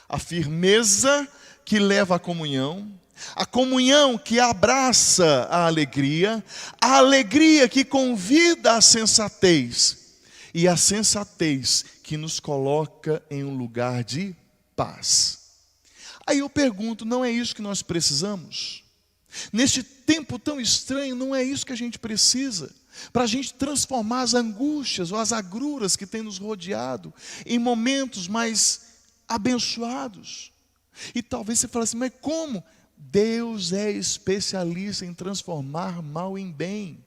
A firmeza que leva à comunhão, a comunhão que abraça a alegria que convida à sensatez, e a sensatez que nos coloca em um lugar de paz. Aí eu pergunto, não é isso que nós precisamos? Neste tempo tão estranho, não é isso que a gente precisa? Para a gente transformar as angústias ou as agruras que tem nos rodeado em momentos mais abençoados. E talvez você fale assim, mas como? Deus é especialista em transformar mal em bem.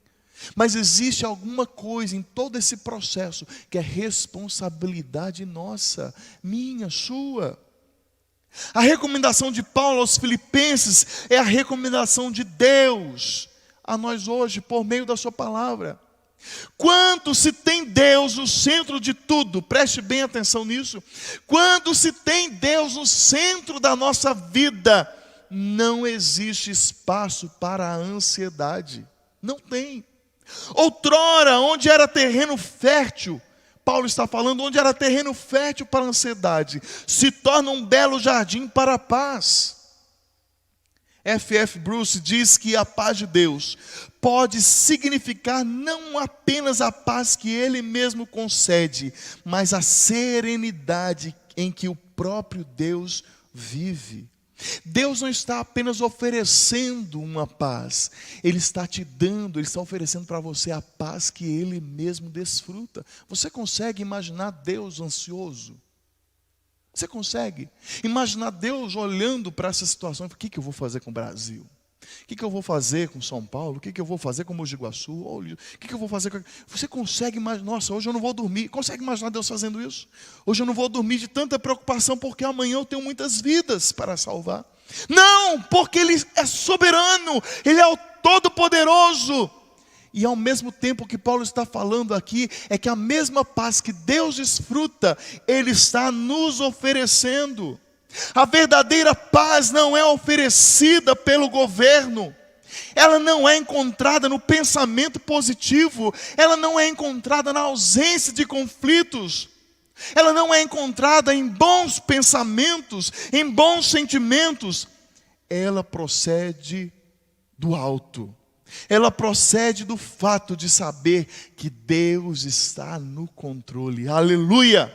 Mas existe alguma coisa em todo esse processo que é responsabilidade nossa, minha, sua. A recomendação de Paulo aos Filipenses é a recomendação de Deus a nós hoje, por meio da sua palavra. Quando se tem Deus no centro de tudo, preste bem atenção nisso. Quando se tem Deus no centro da nossa vida, não existe espaço para a ansiedade. Não tem. Outrora, onde era terreno fértil, Paulo está falando, onde era terreno fértil para a ansiedade, se torna um belo jardim para a paz. F.F. Bruce diz que a paz de Deus pode significar não apenas a paz que Ele mesmo concede, mas a serenidade em que o próprio Deus vive. Deus não está apenas oferecendo uma paz, Ele está te dando, Ele está oferecendo para você a paz que Ele mesmo desfruta. Você consegue imaginar Deus ansioso? Você consegue imaginar Deus olhando para essa situação? O que eu vou fazer com o Brasil? O que eu vou fazer com São Paulo? O que eu vou fazer com Mogi Guaçu? O que eu vou fazer com... Você consegue imaginar? Nossa, hoje eu não vou dormir. Consegue imaginar Deus fazendo isso? Hoje eu não vou dormir de tanta preocupação, porque amanhã eu tenho muitas vidas para salvar. Não, porque Ele é soberano, Ele é o Todo-Poderoso. E ao mesmo tempo que Paulo está falando aqui, é que a mesma paz que Deus desfruta, Ele está nos oferecendo. A verdadeira paz não é oferecida pelo governo, ela não é encontrada no pensamento positivo, ela não é encontrada na ausência de conflitos, ela não é encontrada em bons pensamentos, em bons sentimentos, ela procede do alto. Ela procede do fato de saber que Deus está no controle. Aleluia!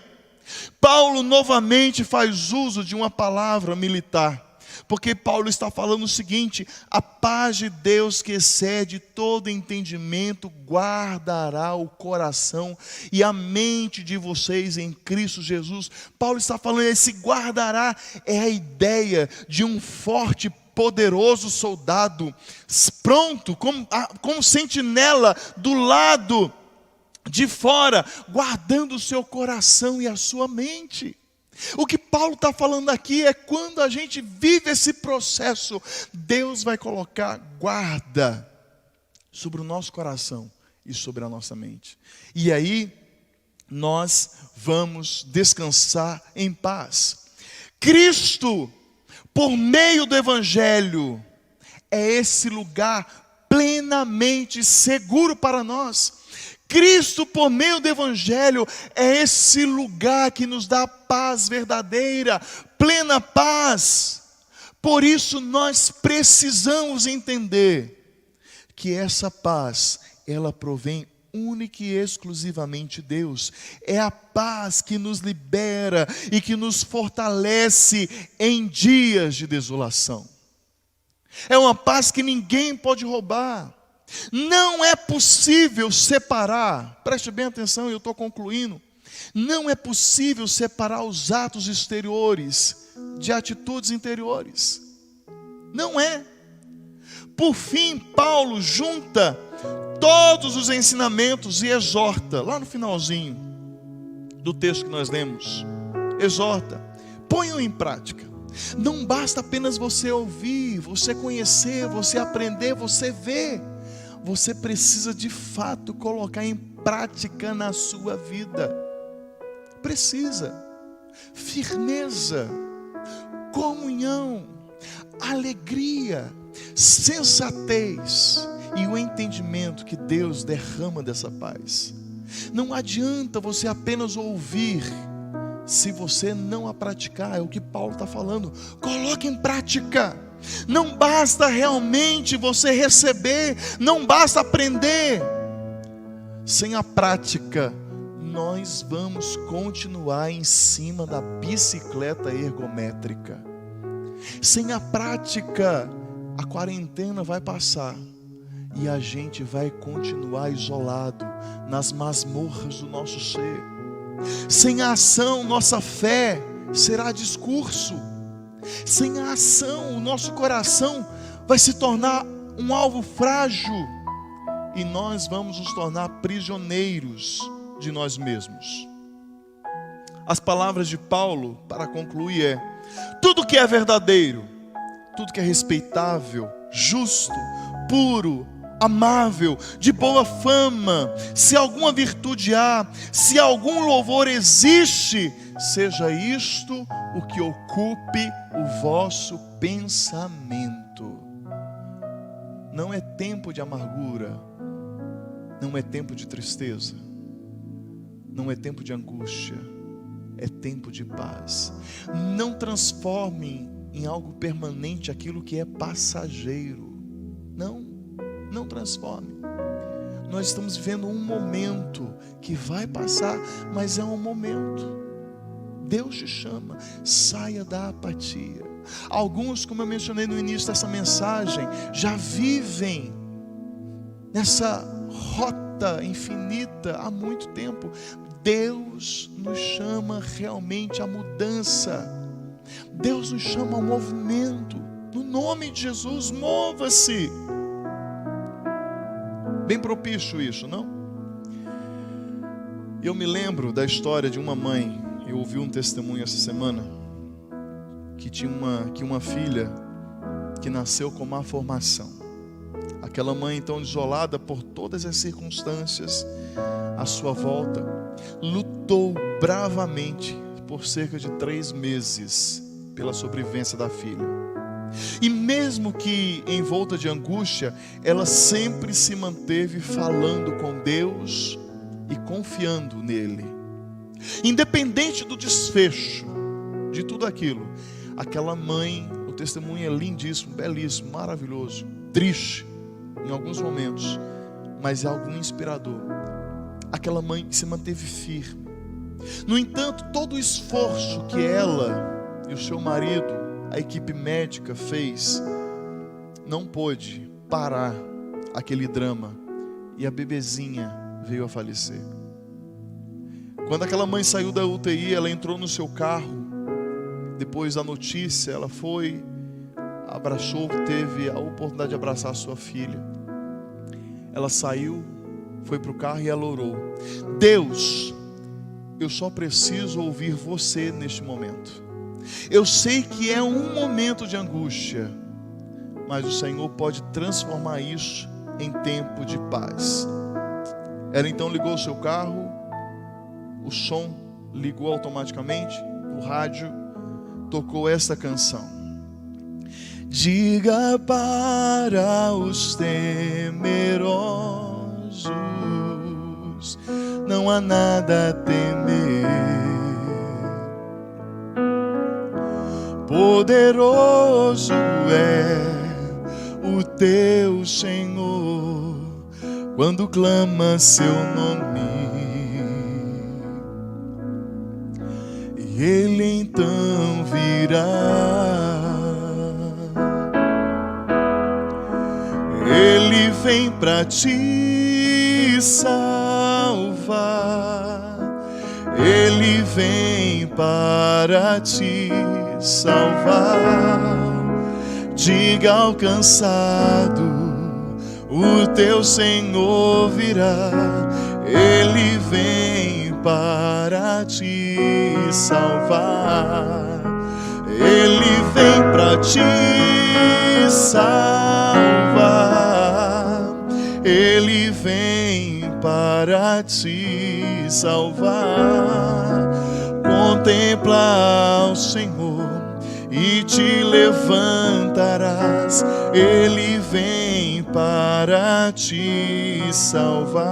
Paulo novamente faz uso de uma palavra militar, porque Paulo está falando o seguinte: a paz de Deus que excede todo entendimento guardará o coração e a mente de vocês em Cristo Jesus. Paulo está falando, esse guardará é a ideia de um forte, poderoso soldado, pronto, como sentinela do lado de fora, guardando o seu coração e a sua mente. O que Paulo está falando aqui é quando a gente vive esse processo, Deus vai colocar guarda sobre o nosso coração e sobre a nossa mente. E aí, nós vamos descansar em paz. Cristo, por meio do Evangelho, é esse lugar plenamente seguro para nós. Cristo, por meio do Evangelho, é esse lugar que nos dá paz verdadeira, plena paz. Por isso nós precisamos entender que essa paz, ela provém única e exclusivamente de Deus. É a paz que nos libera e que nos fortalece em dias de desolação. É uma paz que ninguém pode roubar. Não é possível separar, preste bem atenção, eu estou concluindo. Não é possível separar os atos exteriores de atitudes interiores. Não é. Por fim, Paulo junta todos os ensinamentos e exorta, lá no finalzinho do texto que nós lemos, exorta, ponham em prática. Não basta apenas você ouvir, você conhecer, você aprender, você ver. Você precisa de fato colocar em prática na sua vida. Precisa. Firmeza, comunhão, alegria, sensatez e o entendimento que Deus derrama dessa paz. Não adianta você apenas ouvir se você não a praticar. É o que Paulo está falando. Coloque em prática. Não basta realmente você receber, não basta aprender. Sem a prática, nós vamos continuar em cima da bicicleta ergométrica. Sem a prática, a quarentena vai passar e a gente vai continuar isolado nas masmorras do nosso ser. Sem a ação, nossa fé será discurso. Sem a ação, o nosso coração vai se tornar um alvo frágil e nós vamos nos tornar prisioneiros de nós mesmos. As palavras de Paulo, para concluir, é: tudo que é verdadeiro, tudo que é respeitável, justo, puro, amável, de boa fama, se alguma virtude há, se algum louvor existe, seja isto o que ocupe o vosso pensamento. Não é tempo de amargura, não é tempo de tristeza, não é tempo de angústia, é tempo de paz. Não transforme em algo permanente aquilo que é passageiro. Não transforme. Nós estamos vivendo um momento que vai passar, mas é um momento. Deus te chama, saia da apatia. Alguns, como eu mencionei no início dessa mensagem, já vivem nessa rota infinita há muito tempo. Deus nos chama realmente à mudança. Deus nos chama ao movimento. No nome de Jesus, mova-se. Bem propício isso, não? Eu me lembro da história de uma mãe. Eu ouvi um testemunho essa semana que uma filha que nasceu com má formação. Aquela mãe, então, isolada por todas as circunstâncias à sua volta, lutou bravamente por cerca de 3 meses pela sobrevivência da filha. E mesmo que envolta de angústia, ela sempre se manteve falando com Deus e confiando nele. Independente do desfecho de tudo aquilo, aquela mãe, o testemunho é lindíssimo, belíssimo, maravilhoso, triste em alguns momentos, mas é algo inspirador. Aquela mãe se manteve firme. No entanto, todo o esforço que ela e o seu marido, a equipe médica fez, não pôde parar aquele drama, e a bebezinha veio a falecer. Quando aquela mãe saiu da UTI, ela entrou no seu carro. Depois da notícia, ela foi, abraçou, teve a oportunidade de abraçar a sua filha. Ela saiu, foi para o carro e ela orou: Deus, eu só preciso ouvir você neste momento. Eu sei que é um momento de angústia, mas o Senhor pode transformar isso em tempo de paz. Ela então ligou o seu carro, o som ligou automaticamente, o rádio tocou esta canção: diga para os temerosos, não há nada a temer. Poderoso é o teu Senhor quando clama seu nome, e Ele então virá. Ele vem para te salvar. Ele vem para te salvar. Diga ao cansado, o teu Senhor virá. Ele vem para te salvar. Ele vem para te salvar. Ele vem para te salvar. Contempla o Senhor e te levantarás. Ele vem para te salvar.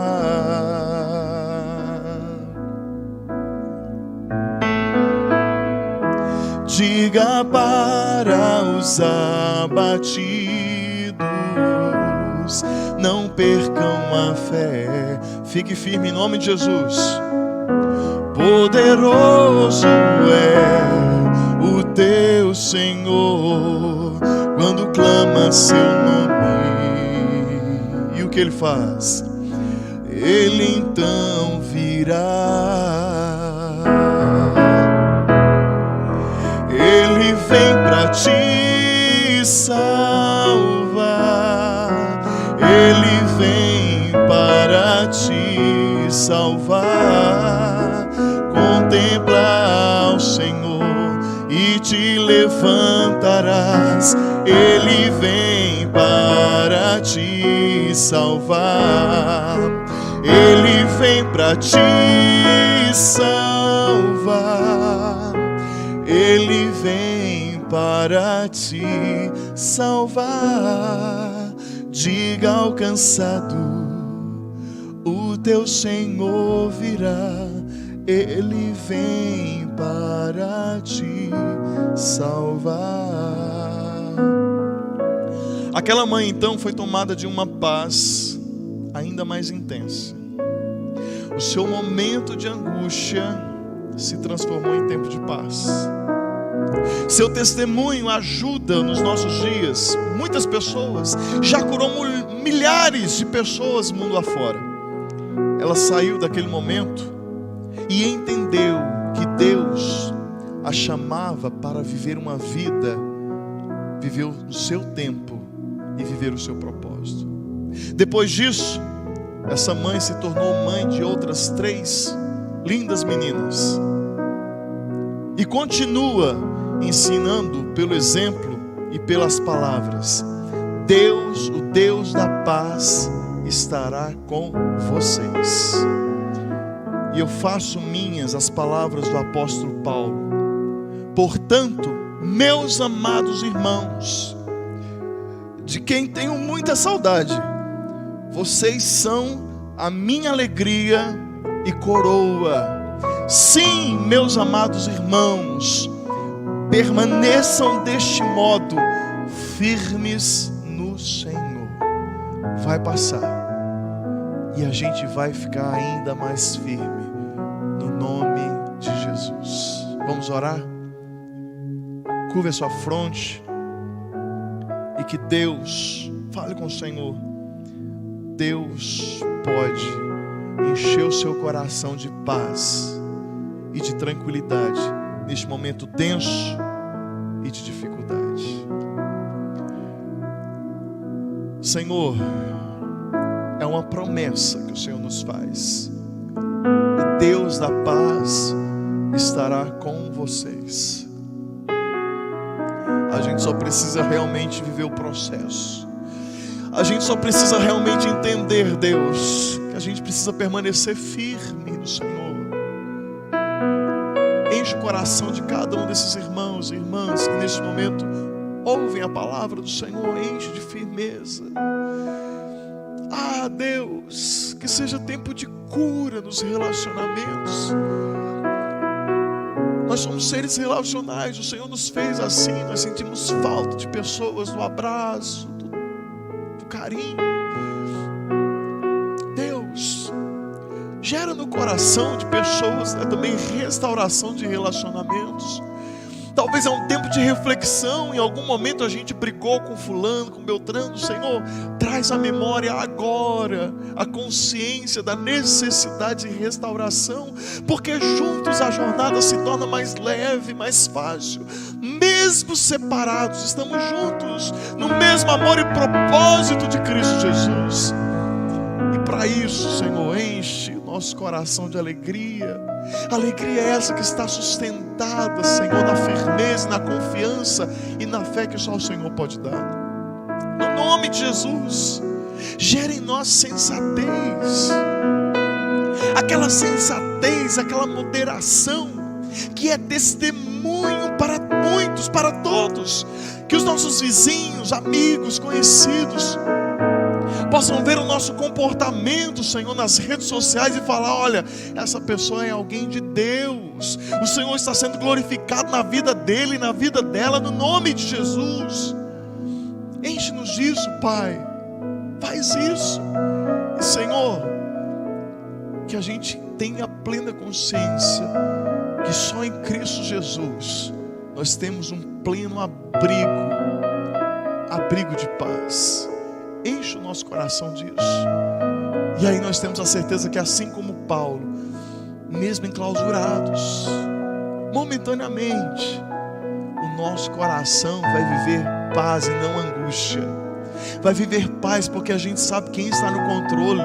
Diga para os abatidos, não percam a fé. Fique firme em nome de Jesus. Poderoso é o teu Senhor quando clama seu nome. E o que ele faz? Ele então virá. Ele vem para te salvar. Ele vem para te salvar. Contempla o Senhor e te levantarás. Ele vem para te salvar. Ele vem para te salvar. Ele vem para te salvar. Diga ao cansado, o teu Senhor virá. Ele vem para te salvar. Aquela mãe então foi tomada de uma paz ainda mais intensa. O seu momento de angústia se transformou em tempo de paz. Seu testemunho ajuda nos nossos dias muitas pessoas. Já curou milhares de pessoas mundo afora. Ela saiu daquele momento e entendeu que Deus a chamava para viver uma vida, viver o seu tempo e viver o seu propósito. Depois disso, essa mãe se tornou mãe de outras 3 lindas meninas e continua ensinando pelo exemplo e pelas palavras. Deus, o Deus da paz, estará com vocês. E eu faço minhas as palavras do apóstolo Paulo. Portanto, meus amados irmãos, de quem tenho muita saudade, vocês são a minha alegria e coroa. Sim, meus amados irmãos, permaneçam deste modo, firmes no Senhor. Vai passar e a gente vai ficar ainda mais firme no nome de Jesus. Vamos orar? Curva a sua fronte e que Deus fale com o Senhor. Deus pode encher o seu coração de paz e de tranquilidade neste momento tenso e de dificuldade. Senhor, é uma promessa que o Senhor nos faz. O Deus da paz estará com vocês. A gente só precisa realmente viver o processo. A gente só precisa realmente entender, Deus, que a gente precisa permanecer firme no Senhor. Enche o coração de cada um desses irmãos e irmãs que neste momento ouvem a palavra do Senhor. Enche de firmeza. Ah, Deus, que seja tempo de cura nos relacionamentos. Nós somos seres relacionais, o Senhor nos fez assim. Nós sentimos falta de pessoas, do abraço, do carinho. Deus, gera no coração de pessoas também restauração de relacionamentos. Talvez é um tempo de reflexão. Em algum momento a gente brigou com fulano, com Beltrano. Senhor, traz à memória agora a consciência da necessidade de restauração, porque juntos a jornada se torna mais leve, mais fácil. Mesmo separados, estamos juntos no mesmo amor e propósito de Cristo Jesus. E para isso, Senhor, enche o nosso coração de alegria. Alegria é essa que está sustentada, Senhor, na firmeza, na confiança e na fé que só o Senhor pode dar. No nome de Jesus, gere em nós sensatez. Aquela sensatez, aquela moderação que é testemunho para muitos, para todos. Que os nossos vizinhos, amigos, conhecidos possam ver o nosso comportamento, Senhor, nas redes sociais e falar: olha, essa pessoa é alguém de Deus. O Senhor está sendo glorificado na vida dele e na vida dela, no nome de Jesus. Enche-nos disso, Pai. Faz isso. E, Senhor, que a gente tenha plena consciência que só em Cristo Jesus nós temos um pleno abrigo de paz. Enche o nosso coração disso. E aí nós temos a certeza que, assim como Paulo, mesmo enclausurados momentaneamente, o nosso coração vai viver paz e não angústia. Vai viver paz porque a gente sabe quem está no controle.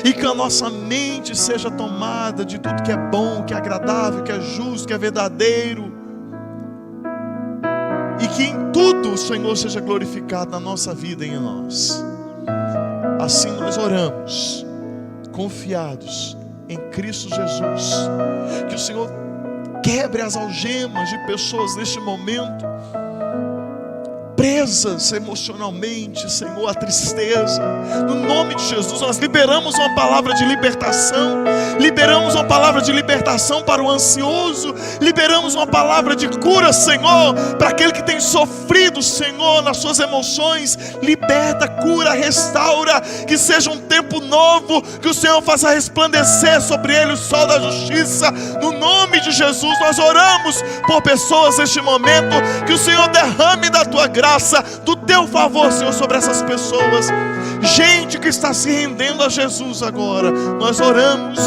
E que a nossa mente seja tomada de tudo que é bom, que é agradável, que é justo, que é verdadeiro. E que em tudo o Senhor seja glorificado na nossa vida e em nós. Assim nós oramos, confiados em Cristo Jesus. Que o Senhor quebre as algemas de pessoas neste momento, presas emocionalmente, Senhor, a tristeza. No nome de Jesus, nós liberamos uma palavra de libertação. Liberamos uma palavra de libertação para o ansioso. Liberamos uma palavra de cura, Senhor, para aquele que tem sofrido, Senhor, nas suas emoções. Liberta, cura, restaura. Que seja um tempo novo, que o Senhor faça resplandecer sobre ele o sol da justiça. No nome de Jesus, nós oramos por pessoas neste momento. Que o Senhor derrame da tua graça, do teu favor, Senhor, sobre essas pessoas. Gente que está se rendendo a Jesus agora. Nós oramos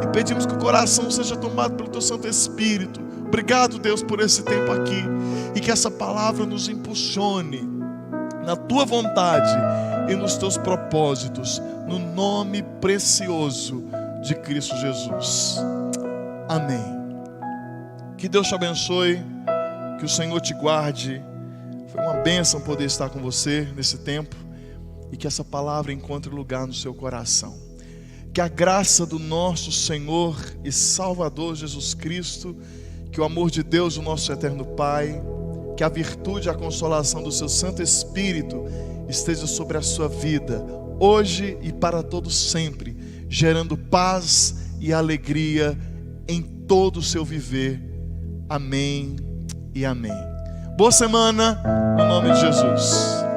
e pedimos que o coração seja tomado pelo teu Santo Espírito. Obrigado, Deus, por esse tempo aqui. E que essa palavra nos impulsione na tua vontade e nos teus propósitos, no nome precioso de Cristo Jesus. Amém. Que Deus te abençoe, que o Senhor te guarde. Foi uma bênção poder estar com você nesse tempo, e que essa palavra encontre lugar no seu coração. Que a graça do nosso Senhor e Salvador Jesus Cristo, que o amor de Deus, o nosso eterno Pai, que a virtude e a consolação do seu Santo Espírito esteja sobre a sua vida, hoje e para todos sempre, gerando paz e alegria em todo o seu viver. Amém e amém. Boa semana, no nome de Jesus.